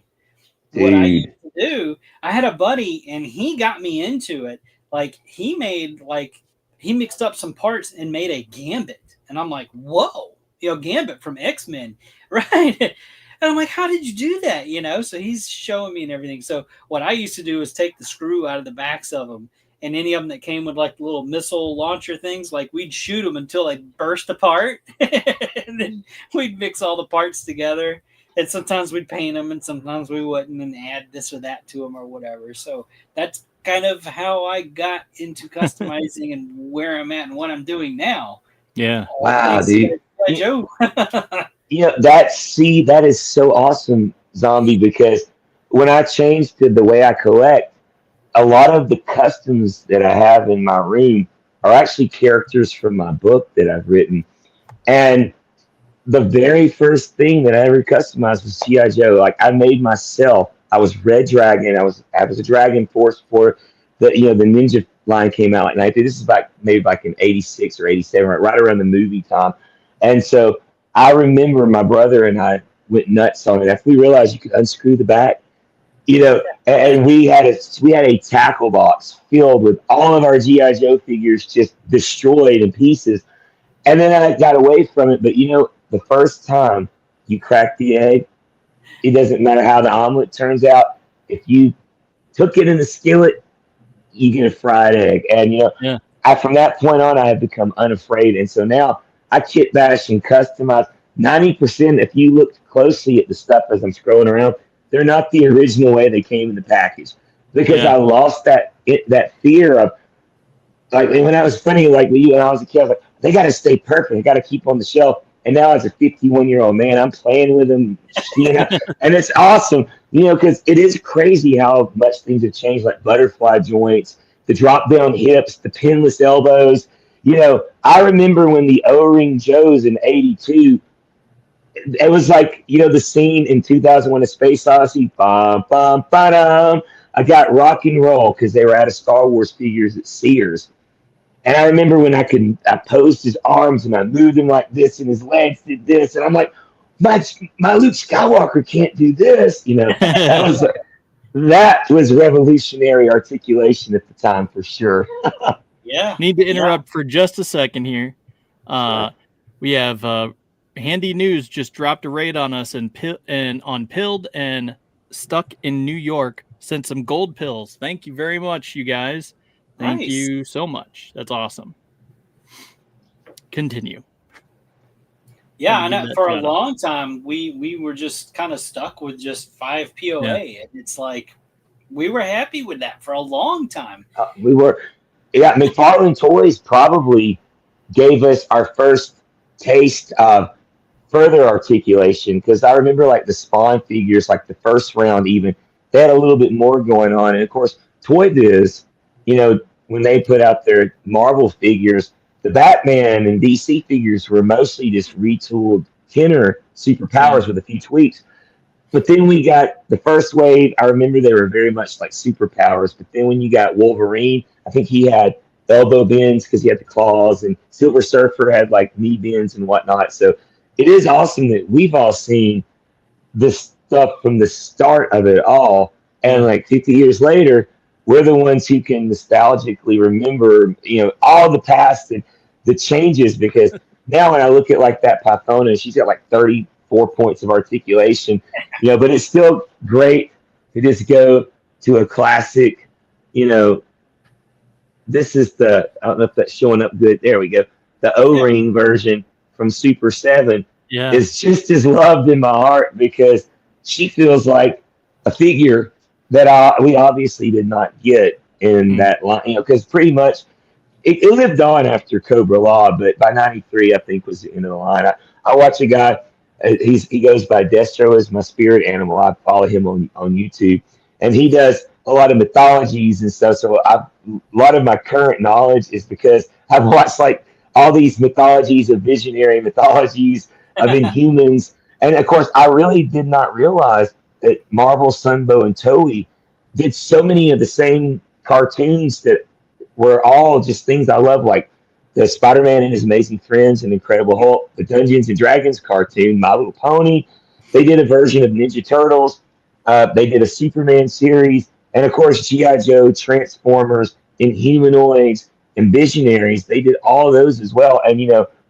What I used to do, I had a buddy and he got me into it. Like he mixed up some parts and made a Gambit, and I'm like, whoa, Gambit from X-Men, right? And I'm like, how did you do that? So he's showing me and everything. So what I used to do is take the screw out of the backs of them, and any of them that came with like little missile launcher things, like we'd shoot them until they burst apart, and then we'd mix all the parts together. And sometimes we'd paint them, and sometimes we wouldn't, and add this or that to them or whatever. So that's kind of how I got into customizing and where I'm at and what I'm doing now. Yeah. Wow, dude. Joe. That is so awesome, Zombie, because when I changed to the way I collect, a lot of the customs that I have in my room are actually characters from my book that I've written. And the very first thing that I ever customized was G.I. Joe. Like I made myself. I was Red Dragon. I was a Dragon Force before the Ninja line came out. Like this is maybe in '86 or '87, right around the movie time. And so I remember my brother and I went nuts on it. After we realized you could unscrew the back, and we had a tackle box filled with all of our G.I. Joe figures just destroyed in pieces. And then I got away from it. But the first time you crack the egg, it doesn't matter how the omelet turns out. If you took it in the skillet, you get a fried egg. And from that point on, I have become unafraid. And so now I kit bash and customize. 90%, if you look closely at the stuff as I'm scrolling around, they're not the original way they came in the package, because I lost that fear of, like, when I was funny, like when I was a kid, I was like, they got to stay perfect. They got to keep on the shelf. And now as a 51-year-old man, I'm playing with them, and it's awesome, because it is crazy how much things have changed, like butterfly joints, the drop down hips, the pinless elbows. I remember when the O-ring Joes in '82, it was like, the scene in 2001: A Space Odyssey, bum, bum, ba-dum. I got rock and roll because they were out of Star Wars figures at Sears. And I remember when I posed his arms and I moved him like this, and his legs did this, and I'm like, my Luke Skywalker can't do this. That was revolutionary articulation at the time for sure. Yeah. Need to interrupt for just a second here. We have handy news just dropped a raid on us and on Pilled and Stuck in New York. Sent some gold pills. Thank you very much, you guys. Thank you so much. That's awesome. Continue. Yeah, I know. For a long time, we were just kind of stuck with just 5 POA. Yeah. And it's like, we were happy with that for a long time. We were. Yeah, McFarlane Toys probably gave us our first taste of further articulation, because I remember like the Spawn figures, like the first round even, they had a little bit more going on. And of course, Toy Biz, when they put out their Marvel figures, the Batman and DC figures were mostly just retooled Kenner superpowers with a few tweaks. But then we got the first wave. I remember they were very much like superpowers. But then when you got Wolverine, I think he had elbow bends because he had the claws, and Silver Surfer had like knee bends and whatnot. So it is awesome that we've all seen this stuff from the start of it all. And like 50 years later, we're the ones who can nostalgically remember, all the past and the changes, because now when I look at like that Pythona, she's got like 34 points of articulation, but it's still great to just go to a classic, this is I don't know if that's showing up good. There we go. The O-ring version from Super 7 is just as loved in my heart, because she feels like a figure that we obviously did not get in that line, because pretty much it lived on after Cobra Law, but by '93, I think was the end of the line. I watch a guy. He goes by Destro as my spirit animal. I follow him on YouTube, and he does a lot of mythologies and stuff. So a lot of my current knowledge is because I've watched like all these mythologies of visionary mythologies of Inhumans, and of course, I really did not realize that Marvel, Sunbow, and Toei did so many of the same cartoons that were all just things I love, like the Spider-Man and His Amazing Friends and Incredible Hulk, the Dungeons and Dragons cartoon, My Little Pony. They did a version of Ninja Turtles. They did a Superman series, and of course GI Joe, Transformers, Inhumanoids, and Visionaries. They did all those as well, and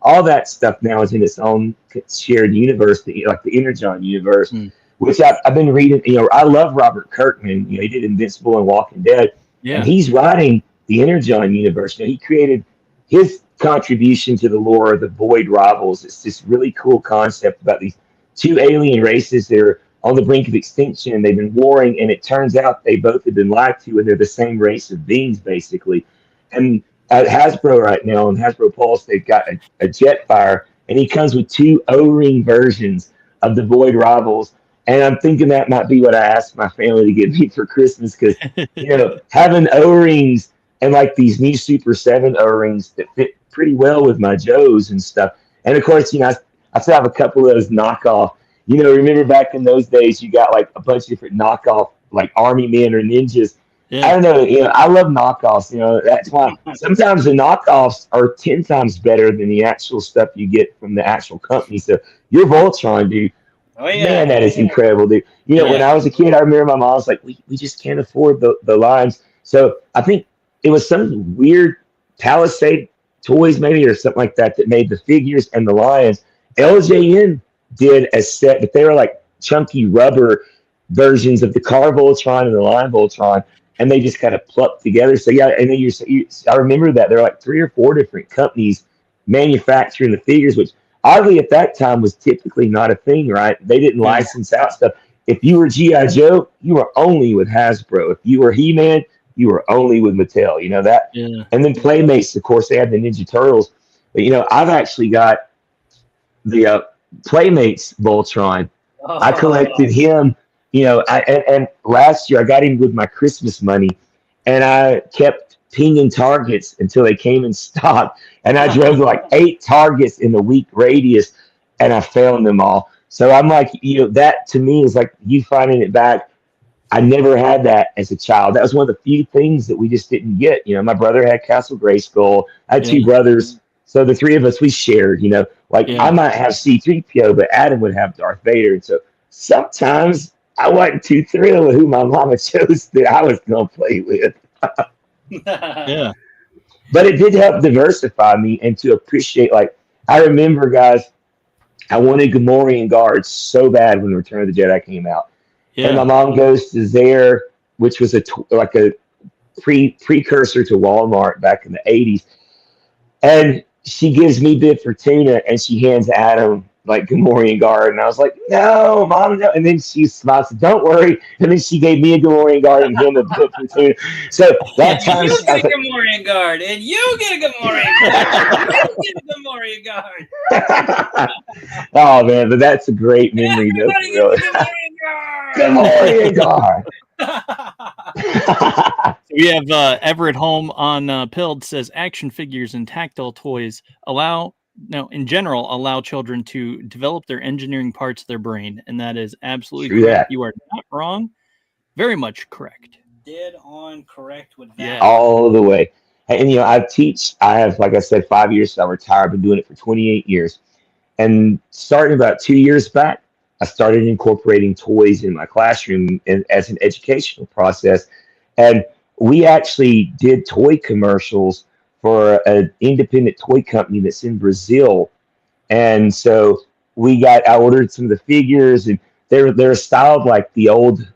all that stuff now is in its own shared universe, like the Energon universe, which I've been reading. I love Robert Kirkman. He did Invincible and Walking Dead, and he's writing the Energon universe. He created his contribution to the lore of the Void Rivals. It's this really cool concept about these two alien races that are on the brink of extinction, and they've been warring, and it turns out they both have been lied to, and they're the same race of beings, basically. And at Hasbro right now, on Hasbro Pulse, they've got a Jetfire, and he comes with two O-ring versions of the Void Rivals. And I'm thinking that might be what I asked my family to get me for Christmas, because having O-rings and like these new Super 7 O-rings that fit pretty well with my Joes and stuff. And of course, I still have a couple of those knockoff. Remember back in those days, you got like a bunch of different knockoff, like Army men or ninjas. Yeah. I don't know. I love knockoffs. That's why sometimes the knockoffs are 10 times better than the actual stuff you get from the actual company. So your Voltron, dude. Oh, yeah. Man, that is incredible, dude. When I was a kid, I remember my mom was like, we just can't afford the lines. So I think it was some weird Palisade Toys maybe or something like that made the figures and the lions. LJN did a set, but they were like chunky rubber versions of the car Voltron and the line Voltron, and they just kind of plucked together. So yeah, and then I remember that there are like 3 or 4 different companies manufacturing the figures, which oddly at that time was typically not a thing, right? They didn't license out stuff. If you were G.I. Joe, you were only with Hasbro. If you were He-Man, you were only with Mattel. That. Yeah. And then Playmates, of course, they had the Ninja Turtles. But I've actually got the Playmates Voltron. Oh. I collected him. And last year I got him with my Christmas money, and I kept pinging Targets until they came in stock. And I drove like 8 Targets in the week radius, and I found them all. So I'm like, that to me is like you finding it back. I never had that as a child. That was one of the few things that we just didn't get. My brother had Castle Grayskull. I had 2 brothers. So the 3 of us, we shared, I might have C-3PO, but Adam would have Darth Vader. And so sometimes I wasn't too thrilled with who my mama chose that I was going to play with. Yeah. But it did help diversify me and to appreciate, I remember, guys, I wanted Gamorrean guards so bad when Return of the Jedi came out. Yeah. And my mom goes to Zare, which was a precursor to Walmart back in the 80s. And she gives me Bib Fortuna, and she hands Adam Gamorrean guard, and I was like, "No, Mom, no." And then she smiled, said, "Don't worry." And then she gave me a Gamorrean guard and him a Bib Fortuna. So that time, you get a Gamorrean guard, and you get a Gamorrean guard, and you get a Gamorrean guard. Oh man, but that's a great memory. Everybody gets a Gamorrean guard. We have Everett Home on Pilled says action figures and tactile toys in general allow children to develop their engineering parts of their brain, and that is absolutely true. Correct. You are not wrong. Very much correct. Dead on correct with that. Yeah. All the way. And I have, like I said, 5 years, so I retired. I've been doing it for 28 years. And starting about 2 years back, I started incorporating toys in my classroom as an educational process. And we actually did toy commercials for an independent toy company that's in Brazil. And so I ordered some of the figures, and they're styled like the old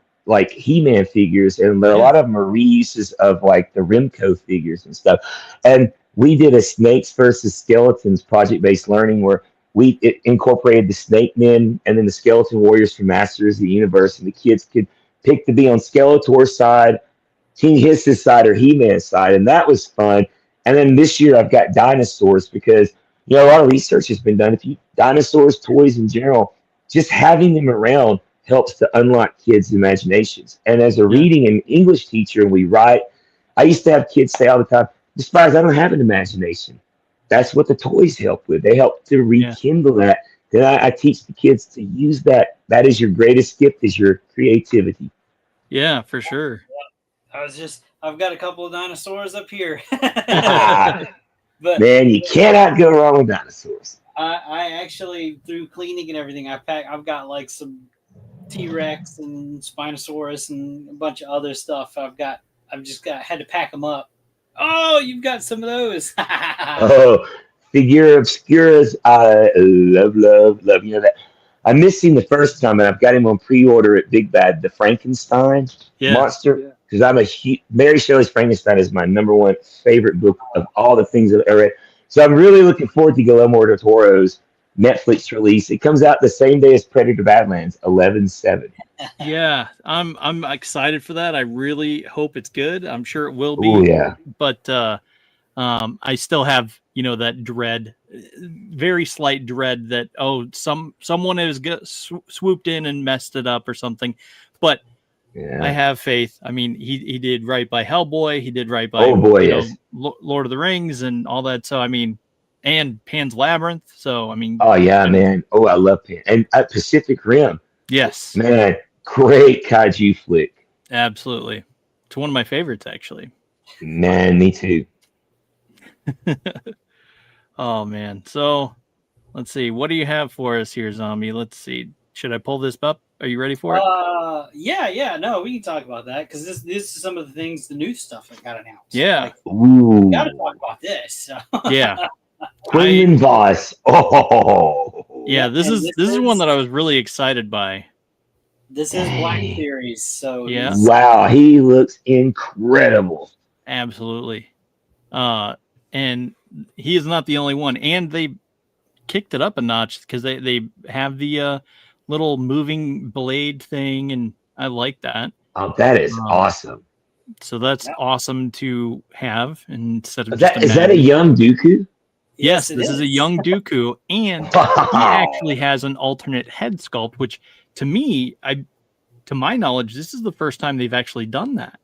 He-Man figures, and a lot of them are reuses of the Remco figures and stuff. And we did a Snakes versus Skeletons project-based learning where we incorporated the Snake Men and then the Skeleton Warriors from Masters of the Universe, and the kids could pick to be on Skeletor's side, King Hiss's side, or He-Man's side, and that was fun. And then this year I've got dinosaurs because a lot of research has been done. If you dinosaurs, toys in general, just having them around helps to unlock kids' imaginations. And as a Yeah. reading and English teacher, and we write, I used to have kids say all the time, "Despise, I don't have an imagination." That's what the toys help with. They help to Yeah. rekindle that. Then I teach the kids to use that. That is your greatest gift, is your creativity. Yeah, for sure. I've got a couple of dinosaurs up here. But Man, you cannot go wrong with dinosaurs. I actually, through cleaning and everything, I've got like some T-Rex and Spinosaurus and a bunch of other stuff. Had to pack them up. Oh, you've got some of those. Oh, Figure Obscuras, I love, love, love. That I missed him the first time, and I've got him on pre-order at Big Bad, the Frankenstein Yeah. monster, because I'm a Mary Shelley's Frankenstein is my number one favorite book of all the things I've ever read. So I'm really looking forward to Guillermo del Toro's Netflix release. It comes out the same day as Predator Badlands, 11/7. Yeah, I'm excited for that. I really hope it's good. I'm sure it will Oh be. yeah. But I still have, that dread, very slight dread that someone has swooped in and messed it up or something. But I have faith. I mean, he did right by Hellboy. He did right by yes. Lord of the Rings and all that. So I mean, and Pan's Labyrinth. So I mean, Oh yeah, man. Oh, I love Pan and Pacific Rim. yes, Man, great kaiju flick. absolutely. It's one of my favorites, actually. Man, me too. Oh man. So let's see. What do you have for us here, Zombie? Let's see. Should I pull this up? Are you ready for it? Yeah. No, we can talk about that because this is some of the things, the new stuff that got announced. Yeah. We got to talk about this. So. Yeah. Quinlan Voss. Oh. Yeah. This is one that I was really excited by. This is Black Series, so yeah. Wow, he looks incredible. Absolutely. And he is not the only one. And they kicked it up a notch because they have the little moving blade thing, and I like that. Oh, that is awesome. So that's awesome to have instead of is that a young Dooku? Yes, this is a young Dooku, and he actually has an alternate head sculpt, which to me, to my knowledge, this is the first time they've actually done that.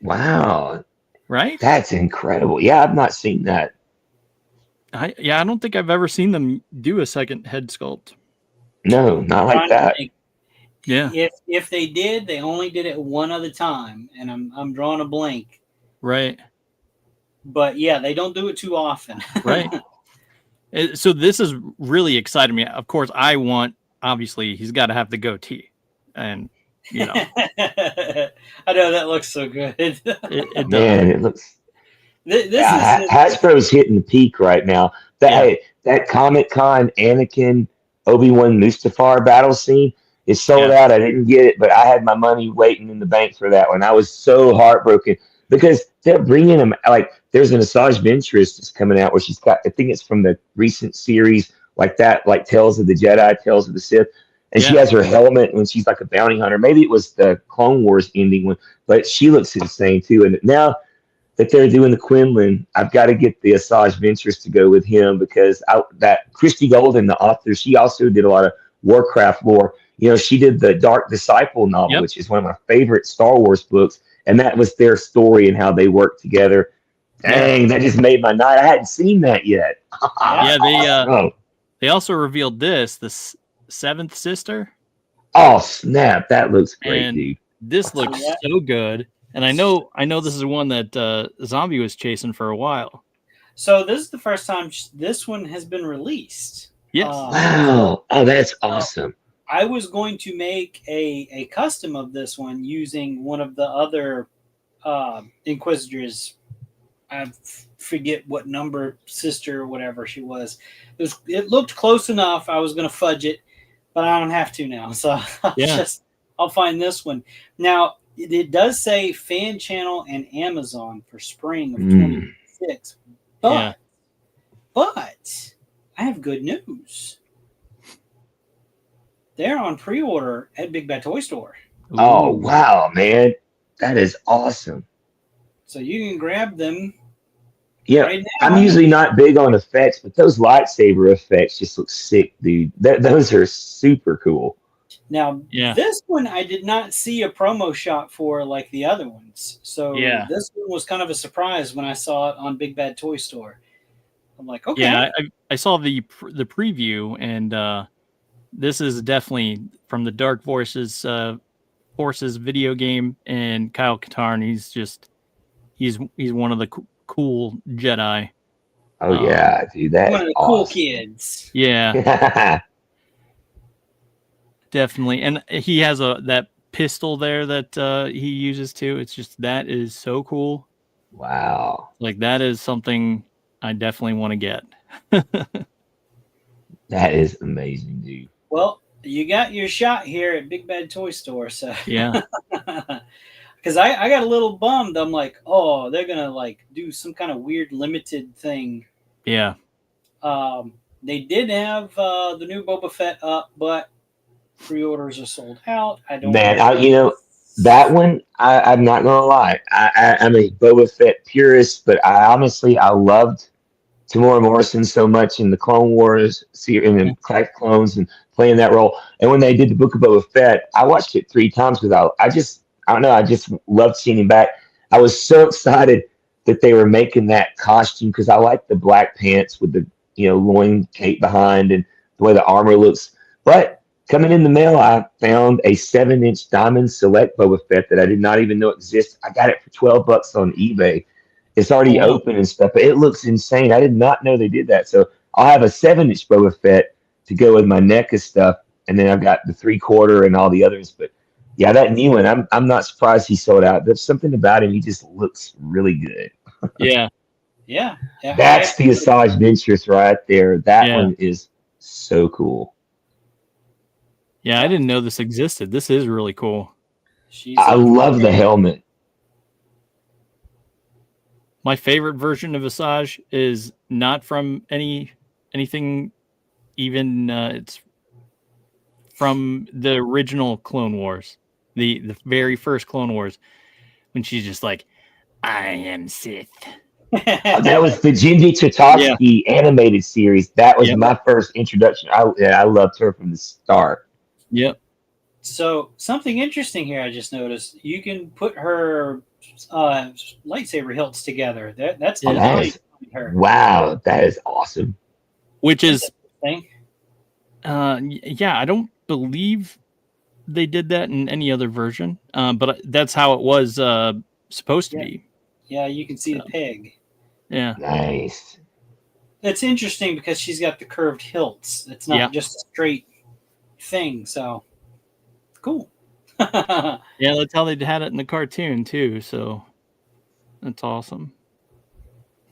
Wow. Right? That's incredible. Yeah, I've not seen that. I don't think I've ever seen them do a second head sculpt. No, not like that. Yeah. If they did, they only did it one other time, and I'm drawing a blank. Right. But yeah, they don't do it too often. Right. So this is really exciting me. Of course, obviously, he's got to have the goatee. And, I know that looks so good. It looks. This Hasbro's hitting the peak right now. That Comic-Con Anakin Obi-Wan Mustafar battle scene is sold out. I didn't get it, but I had my money waiting in the bank for that one. I was so heartbroken because they're bringing them like there's an Asajj Ventress that's coming out where she's got, I think it's from the recent series like that, like Tales of the Jedi, Tales of the Sith. And she has her helmet when she's like a bounty hunter. Maybe it was the Clone Wars ending one, but she looks insane too. And now that they're doing the Quinlan, I've got to get the Asajj Ventress to go with him because that Christy Golden, the author, she also did a lot of Warcraft lore. She did the Dark Disciple novel, which is one of my favorite Star Wars books. And that was their story and how they worked together. Dang, that just made my night. I hadn't seen that yet. They also revealed the Seventh Sister. Oh, snap. That looks great, dude. This looks so good. And I know this is one that Zombie was chasing for a while. So this is the first time this one has been released. Yes. Wow. Oh, that's awesome. I was going to make a custom of this one using one of the other Inquisitors. I forget what number sister or whatever she was. It looked close enough. I was going to fudge it, but I don't have to now. So I'll find this one. Now, it does say fan channel and Amazon for spring of 2026. But I have good news. They're on pre-order at Big Bad Toy Store. Ooh. Oh, wow, man. That is awesome. So you can grab them Yeah, Right now, I'm usually not big on effects, but those lightsaber effects just look sick, dude. Those are super cool. now Yeah. this one I did not see a promo shot for like the other ones. So Yeah. this one was kind of a surprise when I saw it on Big Bad Toy Store. I'm like, Yeah, okay. I saw the preview, and this is definitely from the Dark Forces video game, and Kyle Katarn. He's one of the cool Jedi. Oh yeah, dude, One that's of the cool awesome. kids. Yeah, definitely, and he has that pistol there that he uses too. It's just that is so cool. Wow, Like that is something I definitely want to get. that is amazing, dude. Well, you got your shot here at Big Bad Toy Store, so Yeah, because I got a little bummed. I'm like, oh, they're gonna like do some kind of weird limited thing. yeah, They did have the new Boba Fett up, but pre-orders are sold out. I don't Man, know. that one, I'm not gonna lie. I'm a Boba Fett purist, but I loved Tamora Morrison so much in the Clone Wars series and in Clash Clones and playing that role. And when they did the Book of Boba Fett, I watched it 3 times because I don't know, I just loved seeing him back. I was so excited that they were making that costume because I like the black pants with the loin cape behind and the way the armor looks. But coming in the mail, I found a 7-inch diamond select Boba Fett that I did not even know existed. I got it for $12 on eBay. It's oh, already wow. open and stuff, but it looks insane. I did not know they did that. So I'll have a 7-inch Boba Fett to go with my NECA stuff, and then I've got the 3/4 and all the others. But yeah, that new one, I'm not surprised he sold out. There's something about him; he just looks really good. Yeah, Yeah, That's the Asajj Ventress right there. That yeah, one is so cool. yeah. I didn't know this existed. This is really cool. she's I love the helmet. My favorite version of Asajj is not from anything even. It's from the original Clone Wars, the very first Clone Wars, when she's just like, "I am Sith." That was the Jinji Yeah, Tartakovsky animated series. That was yep, my first introduction. I loved her from the start. yep. So something interesting here I just noticed. You can put her lightsaber hilts together. That's Yeah. That designed is on her. wow. That is awesome. Which is, Thing. yeah, I don't believe they did that in any other version, but that's how it was supposed to Yeah. be. Yeah, you can see the peg. Yeah, Nice. It's interesting because she's got the curved hilts. It's not Yeah. just a straight thing. So cool. Yeah, yeah. That's how they had it in the cartoon too. So that's awesome.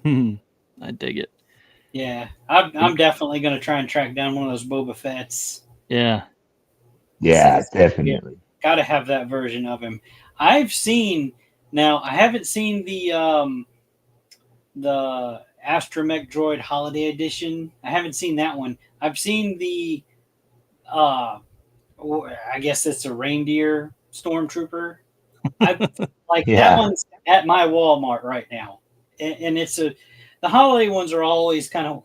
I dig it. I'm definitely going to try and track down one of those Boba Fett's. Yeah, Yeah, definitely. Got to have that version of him. I've seen now. I haven't seen the Astromech Droid Holiday Edition. I haven't seen that one. I've seen the I guess it's a reindeer stormtrooper. I like that Yeah. one's at my Walmart right now, and the holiday ones are always kind of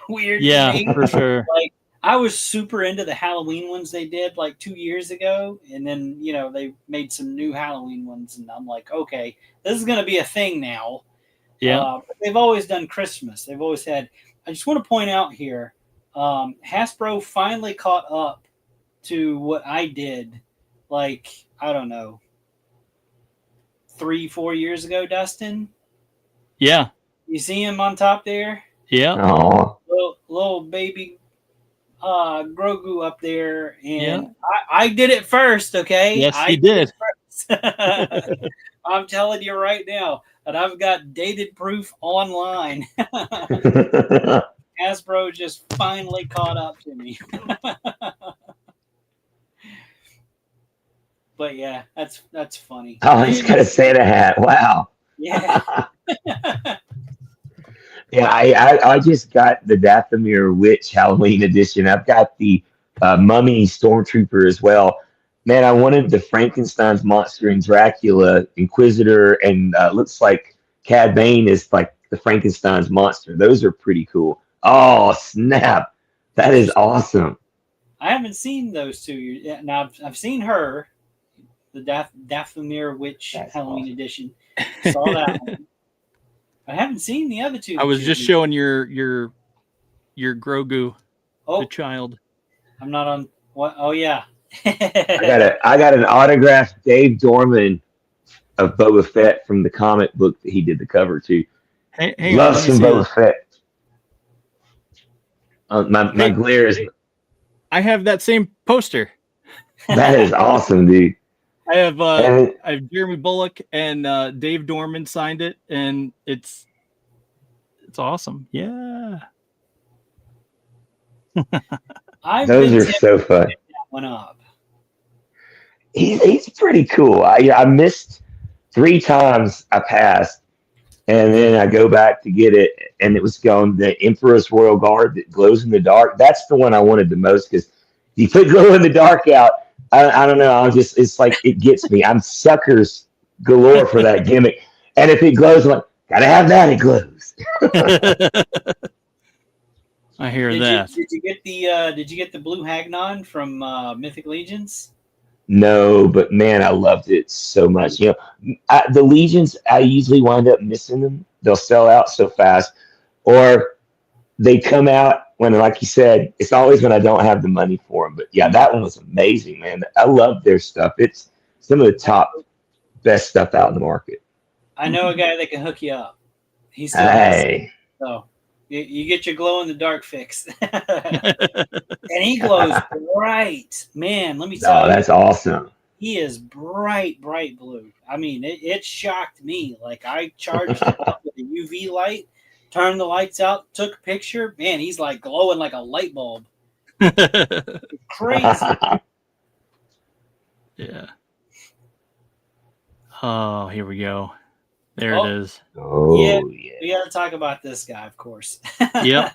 weird. yeah, To me. for sure. Like I was super into the Halloween ones they did like 2 years ago, and then they made some new Halloween ones, and I'm like, okay, this is going to be a thing now. Yeah, But they've always done Christmas. They've always had. I just want to point out here, Hasbro finally caught up to what I did, like I don't know, 3-4 years ago. Dustin, yeah, you see him on top there, yeah, Oh, little baby Grogu up there, yeah. and I did it first. Okay, Yes, I he did. it first. I'm telling you right now that I've got dated proof online. Hasbro just finally caught up to me. But yeah, that's funny. oh, he's got a Santa hat. Wow. Yeah. Yeah, I just got the Dathomir Witch Halloween edition. I've got the Mummy Stormtrooper as well. Man, I wanted the Frankenstein's monster and Dracula Inquisitor, and looks like Cad Bane is like the the Frankenstein's monster. Those are pretty cool. Oh snap! That is awesome. I haven't seen those two. Now I've seen her, the Dathomir Witch That's Halloween awesome. edition. Saw that one. I haven't seen the other two. I was just showing your Grogu, Oh, the child. I'm not on what? Oh yeah. I got an autographed Dave Dorman of Boba Fett from the comic book that he did the cover to. Hang on, Love let me some see Boba this. Fett. My Hey. glare is I have that same poster. that is awesome, dude. I have And Jeremy Bullock and Dave Dorman signed it, and it's awesome. Yeah. those are so fun. That one up. He's pretty cool. I missed 3 times. I passed, and then I go back to get it, and it was gone. The Emperor's Royal Guard that glows in the dark. That's the one I wanted the most because you put glow in the dark out. I don't know. It's like it gets me. I'm suckers galore for that gimmick, and if it glows, I'm like, gotta have that. It glows. I hear Did that. you get the blue Hagnon from Mythic Legions? No, but man, I loved it so much. The Legions, I usually wind up missing them. They'll sell out so fast, or they come out when, like you said, it's always when I don't have the money for them. But yeah, that one was amazing, man. I love their stuff. It's some of the top, best stuff out in the market. I know a guy that can hook you up. He still has Hey, so you get your glow in the dark fix. And he glows bright. Man, let me tell you. that's awesome. He is bright blue. I mean, it shocked me. Like I charged it up with a UV light, turned the lights out, took a picture. Man, he's like glowing like a light bulb. It's crazy. Yeah. Oh, here we go. There Oh. it is. Oh yeah. We got to talk about this guy, of course. Yep.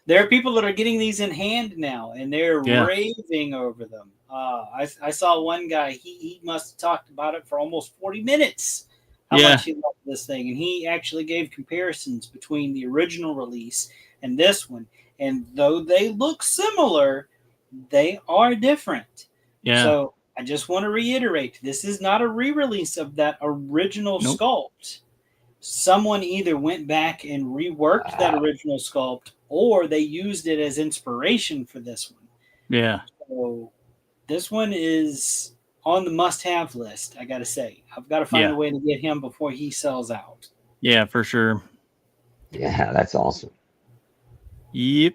There are people that are getting these in hand now, and they're Yeah. raving over them. I saw one guy, he must have talked about it for almost 40 minutes, how Yeah. much he loved this thing. And he actually gave comparisons between the original release and this one. And though they look similar, they are different. Yeah. So I just want to reiterate, this is not a re-release of that original Nope. sculpt. Someone either went back and reworked that original sculpt, or they used it as inspiration for this one. Yeah. So this one is on the must-have list, I got to say. I've got to find Yeah. a way to get him before he sells out. Yeah, for sure. Yeah, that's awesome. Yep.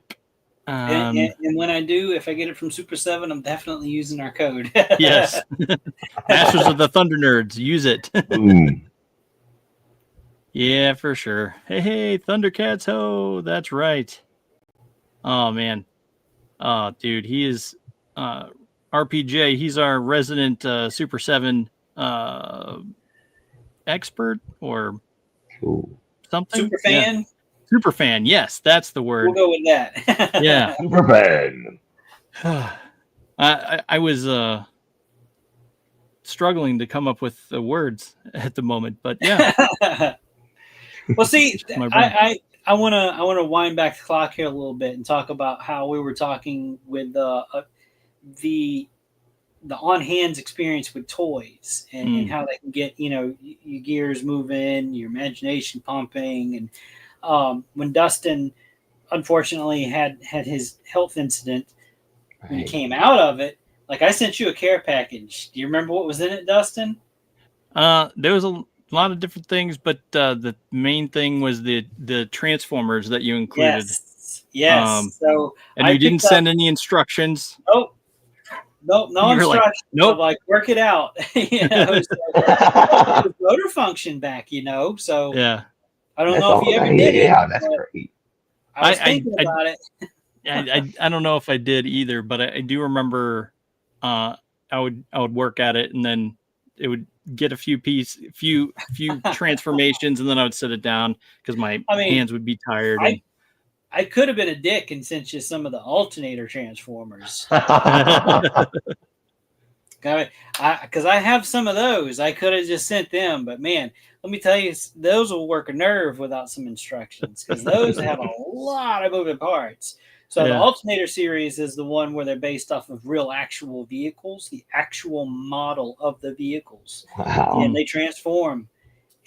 And when I do, if I get it from Super 7, I'm definitely using our code. Yes. Masters of the Thunder Nerds, use it. Boom. Yeah, for sure. Hey, Thundercats, ho! That's right. Oh man, oh dude, he is RPJ. He's our resident Super 7 expert or Cool. something. Super fan? Yeah. Super fan. Yes, that's the word. We'll go with that. Yeah. Super fan. I was struggling to come up with the words at the moment, but yeah. Well, see, My brain. I want to wind back the clock here a little bit and talk about how we were talking with the on-hands experience with toys and how they can get your gears moving, your imagination pumping, and when Dustin unfortunately had his health incident when he came out of it, like I sent you a care package. Do you remember what was in it, Dustin? There was a lot of different things, but the main thing was the Transformers that you included. Yes. So and you didn't send any instructions. Nope, no instructions. Like, nope. Like work it out. So, motor function back. So Yeah. I don't know if you ever did it. Yeah, that's great. I was thinking about it. I don't know if I did either, but I do remember I would work at it, and then it would get a few transformations, and then I would set it down because my hands would be tired. I could have been a dick and sent you some of the alternator transformers. Because I have some of those. I could have just sent them, but man, let me tell you, those will work a nerve without some instructions because those have a lot of moving parts. So the Alternator series is the one where they're based off of real actual vehicles, the actual model of the vehicles. Wow. And they transform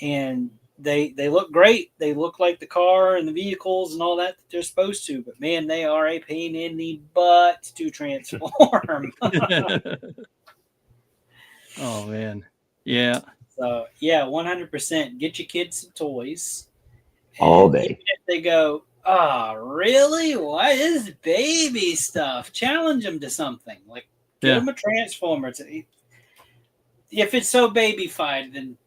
and they look great. They look like the car and the vehicles and all that they're supposed to, but man, they are a pain in the butt to transform. Oh man. Yeah. So yeah, 100%. Get your kids some toys. All And day. even if they go, oh, really? What is baby stuff? Challenge them to something. Like, get them a transformer. If it's so babyfied, then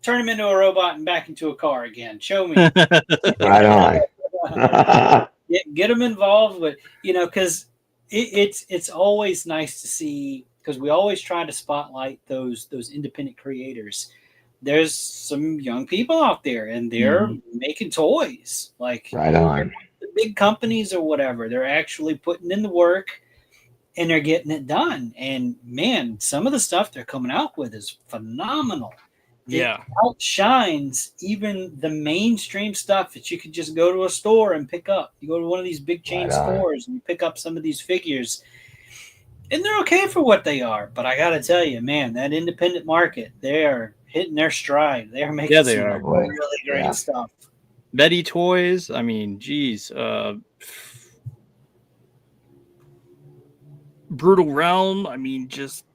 turn them into a robot and back into a car again. Show me. Right on. Get them involved with, because it's always nice to see, because we always try to spotlight those independent creators. There's some young people out there and they're making toys, like right on. The big companies or whatever. They're actually putting in the work and they're getting it done. And man, some of the stuff they're coming out with is phenomenal. Yeah. It outshines even the mainstream stuff that you could just go to a store and pick up. You go to one of these big chain stores and you pick up some of these figures and they're okay for what they are. But I got to tell you, man, that independent market, they are hitting their stride. They are making some really great stuff. Betty Toys, I mean, geez. Brutal Realm, I mean, just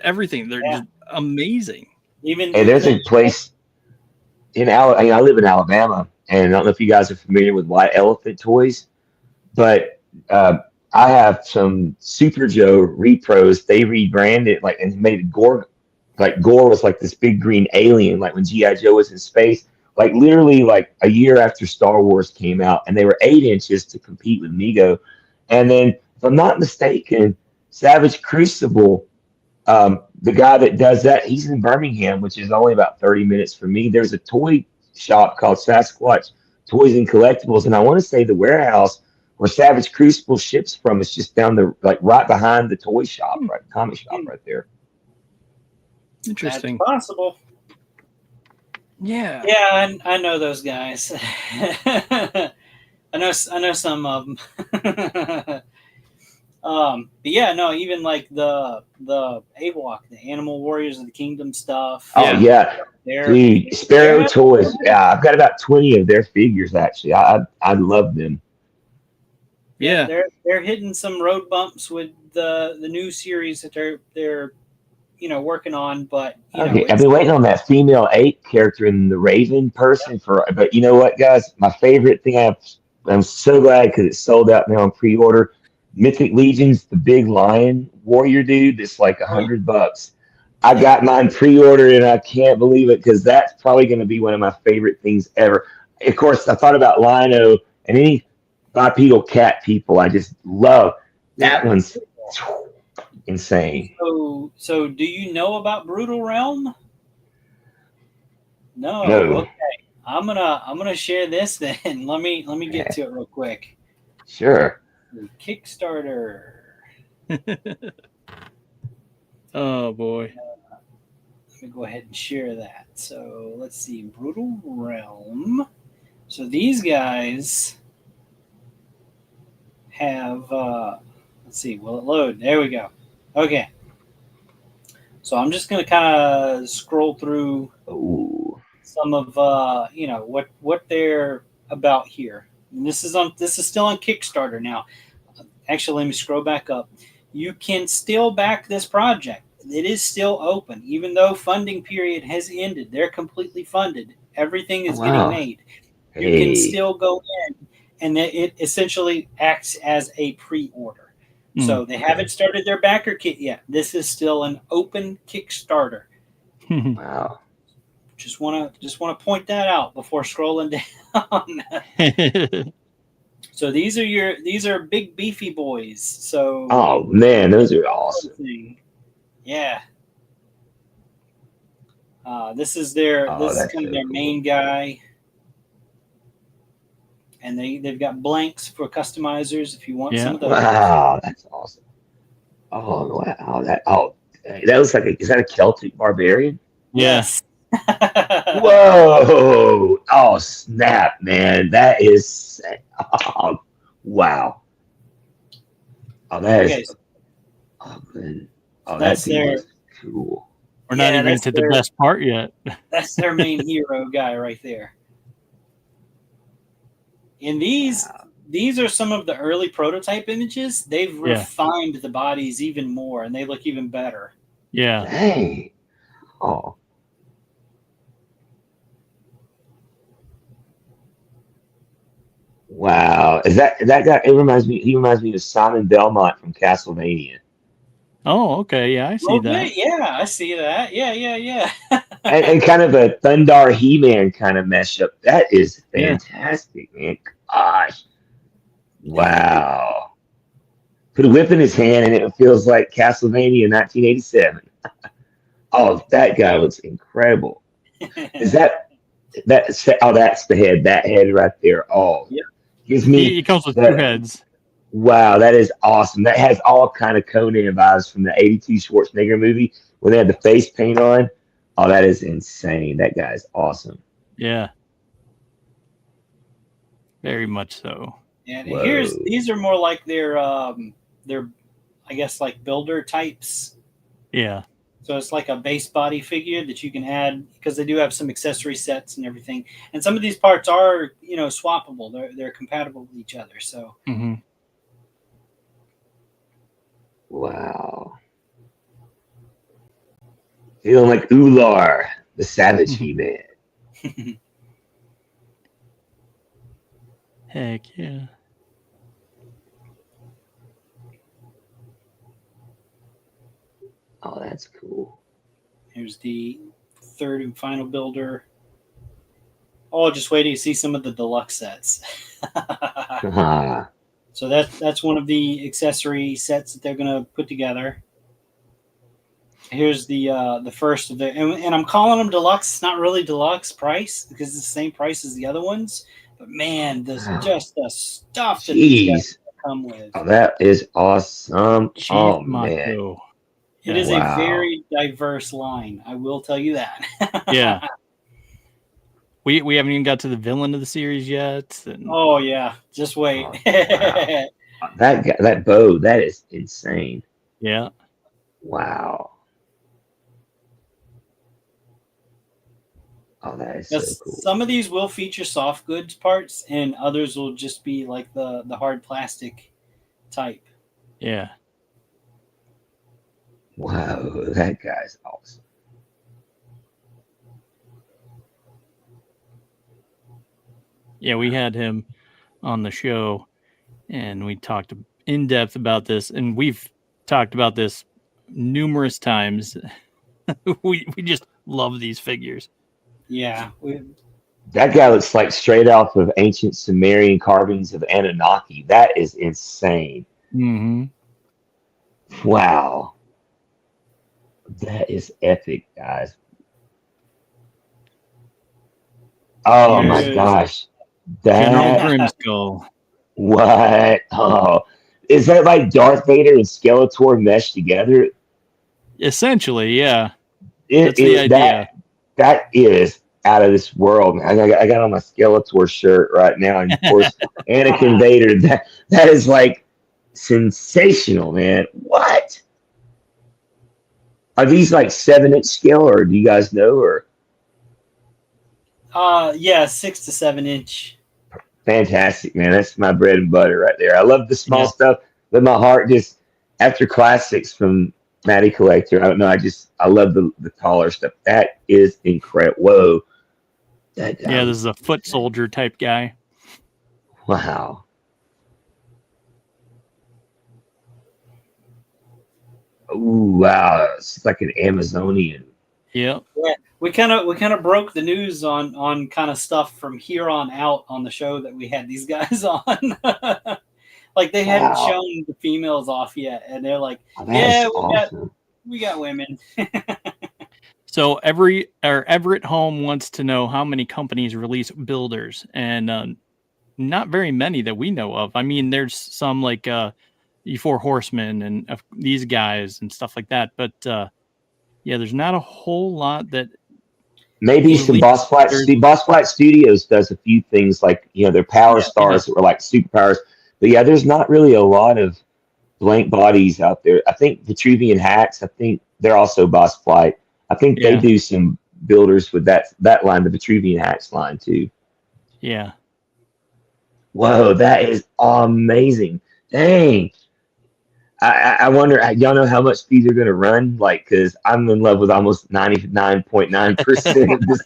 everything. They're just amazing. There's a place in I live in Alabama, and I don't know if you guys are familiar with White Elephant Toys, but I have some Super Joe repros. They rebranded and made it Gore. Like Gore was like this big green alien, like when G.I. Joe was in space, like literally like a year after Star Wars came out, and they were 8 inches to compete with Mego. And then, if I'm not mistaken, Savage Crucible, the guy that does that, he's in Birmingham, which is only about 30 minutes from me. There's a toy shop called Sasquatch Toys and Collectibles, and I want to say the warehouse where Savage Crucible ships from is just down right behind the toy shop, right, comic shop right there. Interesting. That's possible. Yeah. Yeah, I know those guys. I know some of them. But yeah, no, even like the AWOC, the Animal Warriors of the Kingdom stuff. Oh yeah. Dude, Sparrow Toys. Yeah, I've got about 20 of their figures actually. I love them. Yeah. They're hitting some road bumps with the new series that they're working on, but I've been waiting on that female 8 character in the Raven person but you know what, guys? My favorite thing I'm so glad because it's sold out now on pre-order. Mythic Legions, the big lion warrior dude, that's like $100. I got mine pre-ordered and I can't believe it because that's probably going to be one of my favorite things ever. Of course, I thought about Lino and any bipedal cat people. I just love that one's insane. So do you know about Brutal Realm? No. Okay. I'm gonna share this then. Let me get to it real quick. Sure. Kickstarter. Oh boy. Let me go ahead and share that. So let's see, Brutal Realm. So these guys have let's see, will it load? There we go. Okay. So I'm just gonna kind of scroll through some of what they're about here. And this is still on Kickstarter now. Actually, let me scroll back up. You can still back this project. It is still open, even though funding period has ended. They're completely funded. Everything is getting made. You can still go in, and it essentially acts as a pre-order. So they haven't started their backer kit yet. This is still an open Kickstarter. Wow. Just want to point that out before scrolling down. So these are big beefy boys. So oh man, those are awesome. Yeah. This is their kind of their main guy. And they've got blanks for customizers if you want some of those. Wow, that's awesome. Oh wow, That looks like is that a Celtic barbarian? Yeah. Yes. Whoa! Oh snap, man! That is oh, wow. Oh, that Okay, is oh man. Oh, that that's thing their looks cool. We're not even to the best part yet. that's their main hero guy right there. And Wow. these are some of the early prototype images. They've Yeah. refined the bodies even more, and they look even better. Yeah. Dang. Oh. Wow. Is that guy? It reminds me. He reminds me of Simon Belmont from Castlevania, Oh, okay. Yeah, I see that. Okay, yeah, I see that. Yeah. and kind of a Thundar He-Man kind of mashup. That is Yeah. fantastic, man. Gosh. Wow. Put a whip in his hand, and it feels like Castlevania 1987. Oh, that guy looks incredible. Is that? Oh, that's the head. That head right there. Oh, Yep. gives me He comes with two that. heads. Wow, that is awesome. That has all kind of Conan vibes from the '82 Schwarzenegger movie when they had the face paint on. Oh, that is insane. That guy is awesome. Yeah. Very much so. And Whoa. these are more like their I guess like builder types. Yeah. So it's like a base body figure that you can add because they do have some accessory sets and everything. And some of these parts are, swappable. They're compatible with each other. So Mm-hmm. Wow. Feeling like Ular, the Savage He-Man. Heck yeah. Oh, that's cool. here's the third and final builder. Oh, just waiting to see some of the deluxe sets. Ah, So that's one of the accessory sets that they're gonna put together. Here's the first of the and I'm calling them deluxe. It's not really deluxe price because it's the same price as the other ones. But man, this wow. just the stuff that these guys Jeez. come with. Oh, that is awesome. Chief Oh, man. Mako. It Yeah. is Wow. a very diverse line. I will tell you that. Yeah. We haven't even got to the villain of the series yet. And Oh yeah, just wait. Oh, wow. That guy, that bow, that is insane. yeah. Wow. Oh, that is so cool. Some of these will feature soft goods parts, and others will just be like the hard plastic type. Yeah. Wow, that guy's awesome. Yeah, we had him on the show and we talked in depth about this, and we've talked about this numerous times. we just love these figures. Yeah, That guy looks like straight off of ancient Sumerian carvings of Anunnaki. That is insane. Mm-hmm. Wow. That is epic, guys. Oh my Here's- gosh. General That Grimskull. what? Oh. Is that like Darth Vader and Skeletor meshed together? Essentially, yeah. It That's the is idea. that is out of this world. I got on my Skeletor shirt right now, and of course Anakin Vader. That is like sensational, man. What? Are these like 7-inch scale, or do you guys know? Or yeah, 6 to 7 inch. fantastic, man. That's my bread and butter right there. I love the small Yeah. stuff, but my heart just after classics from Matty Collector. I don't know. I love the taller stuff. That is incredible. Whoa. That guy Yeah, was this is a foot soldier type guy. wow. Ooh, wow. It's like an Amazonian. Yep. Yeah, we kind of broke the news on kind of stuff from here on out on the show that we had these guys on. Like they hadn't Wow. shown the females off yet, and they're like, Oh, that "Yeah, is awesome. we got women." So Everett Home wants to know how many companies release builders, and not very many that we know of. I mean, there's some like Four Horsemen and these guys and stuff like that. But yeah, there's not a whole lot that Maybe some Boss Fight. Boss Fight Studios does a few things like their Power Stars that were like superpowers. But yeah, there's not really a lot of blank bodies out there. I think Vitruvian Hacks. I think they're also Boss Fight. I think they do some builders with that line, the Vitruvian Hacks line too. Yeah. Whoa, that is amazing. Dang. I wonder, y'all know how much these are going to run? Like, because I'm in love with almost 99.9% of this.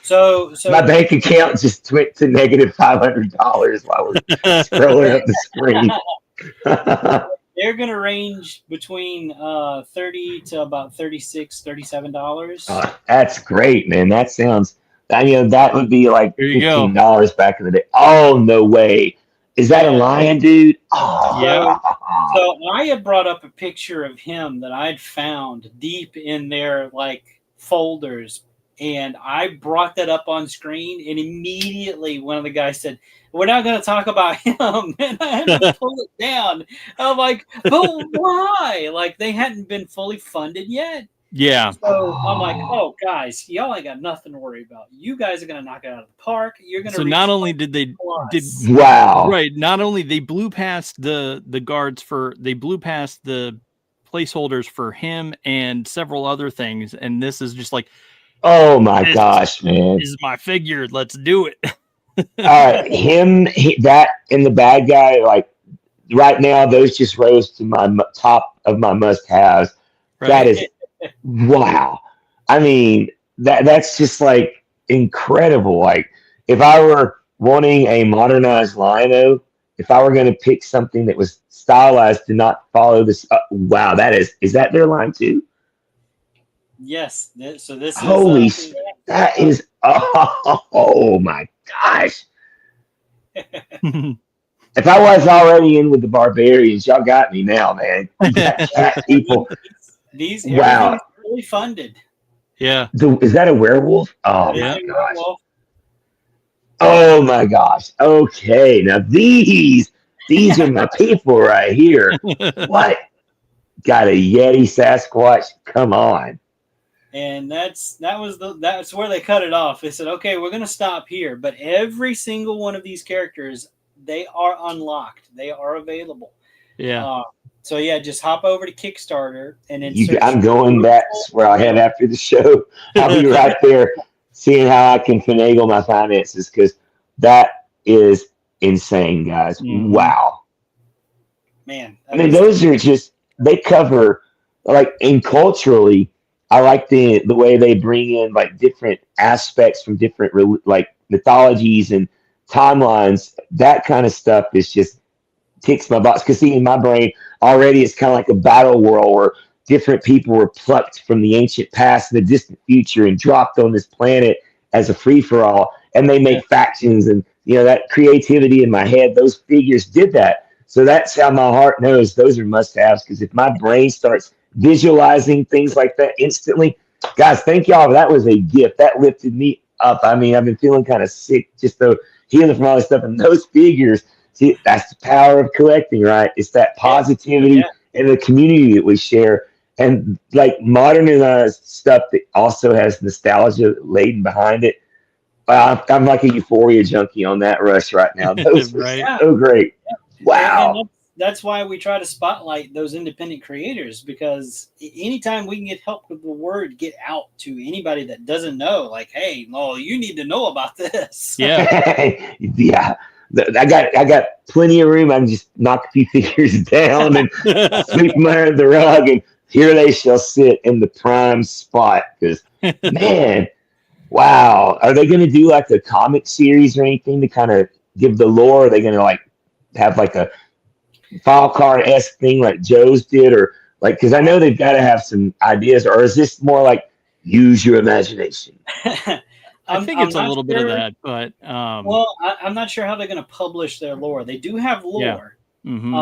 So my bank account just went to negative $500 while we're scrolling up the screen. They're going to range between $30 to about $36, $37. That's great, man. That sounds, that would be like $15 back in the day. Oh, no way. Is that a lion, dude? Oh. Yeah. So I had brought up a picture of him that I'd found deep in their like folders, and I brought that up on screen, and immediately one of the guys said, "We're not going to talk about him," and I had to pull it down. I'm like, "But why?" Like they hadn't been fully funded yet. Yeah. So I'm like, "Oh, guys, y'all ain't got nothing to worry about. You guys are going to knock it out of the park. You're going to." So not only did they wow, right, not only they blew past the guards they blew past the placeholders for him and several other things, and this is just like, oh my gosh, man, this is my figure. Let's do it. That and the bad guy, like right now, those just rose to my top of my must-haves. Right. That is wow. I mean, that's just like incredible. Like if I were wanting a modernized Lion-O, if I were going to pick something that was stylized to not follow this, wow, is that their line too? Yes. So this holy, that is, oh my gosh. If I was already in with the Barbarians, y'all got me now, man. You got cat people. These wow, really funded. Yeah. Is that a werewolf? Oh my gosh. Oh my gosh. Okay, now these are my people right here. What? Got a Yeti Sasquatch? Come on. And that's where they cut it off. They said, okay, we're gonna stop here, but every single one of these characters, they are unlocked. They are available. Yeah. So yeah, just hop over to Kickstarter and then I'm going. That's where I head after the show. I'll be right there, seeing how I can finagle my finances, because that is insane, guys. Mm-hmm. Wow, man. I mean, those are just, they cover, like, and culturally, I like the way they bring in like different aspects from different like mythologies and timelines. That kind of stuff is just ticks my box, because see, in my brain already it's kind of like a battle world where different people were plucked from the ancient past and the distant future and dropped on this planet as a free-for-all, and they make factions, and that creativity in my head, those figures did that. So that's how my heart knows those are must-haves, because if my brain starts visualizing things like that instantly, guys, thank y'all. That was a gift. That lifted me up. I mean, I've been feeling kind of sick, just though healing from all this stuff, and those figures. See, that's the power of collecting, right? It's that positivity and the community that we share, and like modernized stuff that also has nostalgia laden behind it. I'm like a Euphoria junkie on that rush right now. Those are so great. Wow. And that's why we try to spotlight those independent creators, because anytime we can get help with the word get out to anybody that doesn't know, like, hey, no, you need to know about this. Yeah. Yeah. I got plenty of room. I can just knock a few figures down and sweep them under the rug, and here they shall sit in the prime spot. Because, man, wow. Are they going to do like a comic series or anything to kind of give the lore? Are they going to like have like a file card-esque thing like Joe's did, or like, because I know they've got to have some ideas, or is this more like use your imagination? I think it's a little bit of that, but well, I'm not sure how they're going to publish their lore. They do have lore. Yeah. Mm-hmm.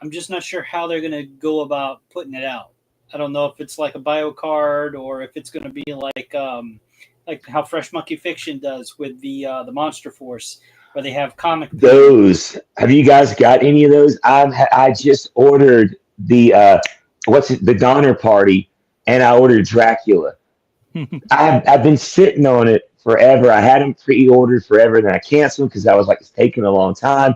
I'm just not sure how they're going to go about putting it out. I don't know if it's like a bio card, or if it's going to be like how Fresh Monkey Fiction does with the Monster Force, where they have comic. Those. Have you guys got any of those? I just ordered the the Donner Party, and I ordered Dracula. I've been sitting on it forever. I had them pre-ordered forever, then I canceled because I was like, it's taking a long time.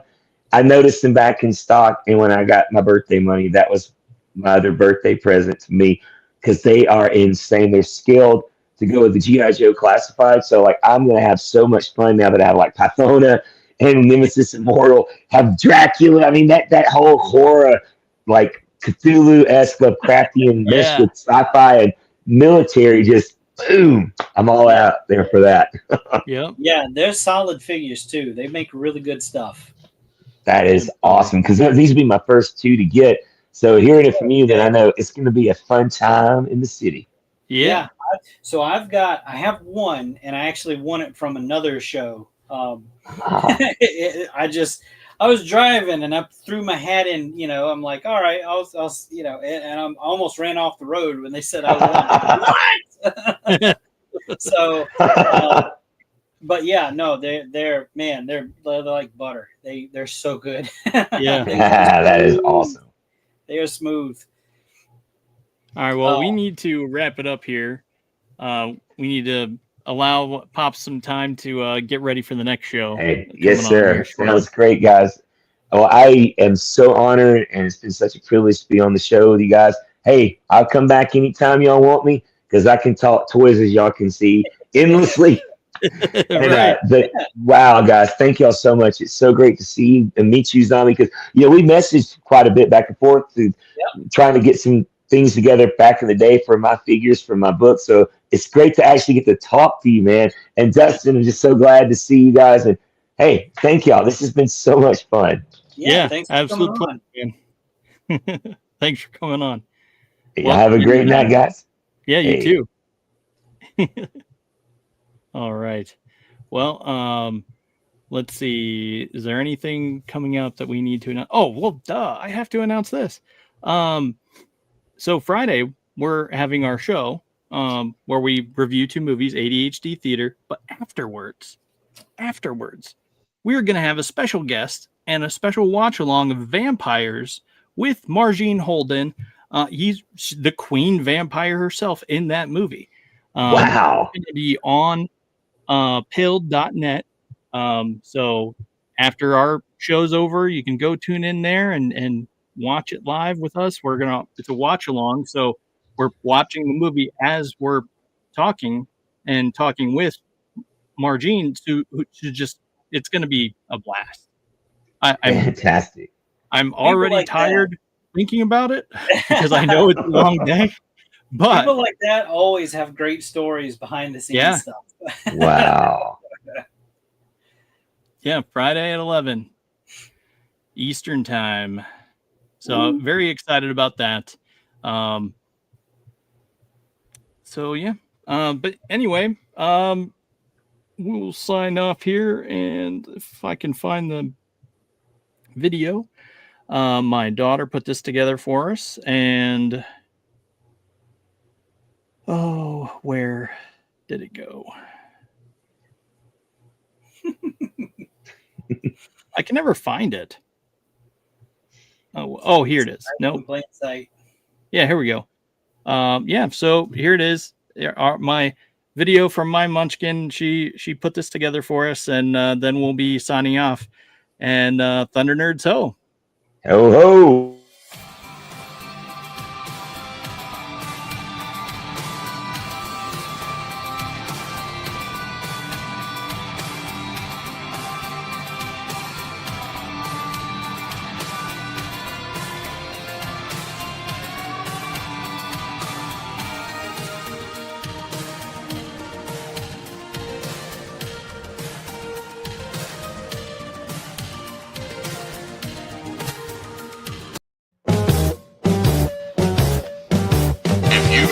I noticed them back in stock, and when I got my birthday money, that was my other birthday present to me because they are insane. They're scaled to go with the G.I. Joe classified. So like I'm gonna have so much fun now that I have like Pythona and Nemesis Immortal, have Dracula. I mean that whole horror like Cthulhu-esque Lovecraftian mesh with sci-fi and military, just boom. I'm all out there for that. Yep. Yeah, they're solid figures too. They make really good stuff. That is awesome because these would be my first two to get. So hearing it from you, then I know it's going to be a fun time in the city. Yeah. So I have one, and I actually won it from another show. I was driving and I threw my hat in, I'm like, all right, I'll and I almost ran off the road when they said I won. What? So, but yeah, no, they're like butter. They're so good. Yeah. That is awesome. They are smooth. All right. Well, we need to wrap it up here. We need to allow Pop some time to get ready for the next show. Hey, yes, sir. That was great, guys. Well, I am so honored, and it's been such a privilege to be on the show with you guys. Hey, I'll come back anytime y'all want me because I can talk toys, as y'all can see, endlessly. Right. Wow, guys, thank y'all so much. It's so great to see you and meet you, Zombie, because we messaged quite a bit back and forth to trying to get some things together back in the day for my figures, for my book. So it's great to actually get to talk to you, man. And Dustin, I'm just so glad to see you guys. And hey, thank y'all. This has been so much fun. Yeah, thanks for absolute coming pleasure, man. Thanks for coming on. Well, have a great night, guys. Yeah, you too. All right. Well, let's see. Is there anything coming up that we need to announce? Oh, well, duh. I have to announce this. So Friday, we're having our show where we review 2 movies, ADHD Theater. But afterwards, we're going to have a special guest and a special watch-along of Vampires with Margene Holden. He's the queen vampire herself in that movie. Wow. It's going to be on pilled.net. So after our show's over, you can go tune in there and watch it live with us. It's a watch along. So we're watching the movie as we're talking with Margene to just, it's going to be a blast. Fantastic. I'm already tired thinking about it because I know it's a long day. But people like that always have great stories behind the scenes stuff. Wow. Yeah, Friday at 11 Eastern time. So very excited about that. So yeah. But anyway, we'll sign off here, and if I can find the video, my daughter put this together for us, and where did it go? I can never find it. Oh, here it is. No. Yeah, here we go. So here it is. My video from my Munchkin. She put this together for us, and then we'll be signing off. And Thunder Nerds ho. Ho ho.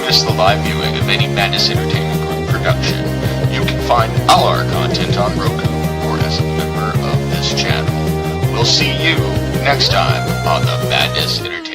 The live viewing of any Madness Entertainment Group production, you can find all our content on Roku or as a member of this channel. We'll see you next time on the Madness Entertainment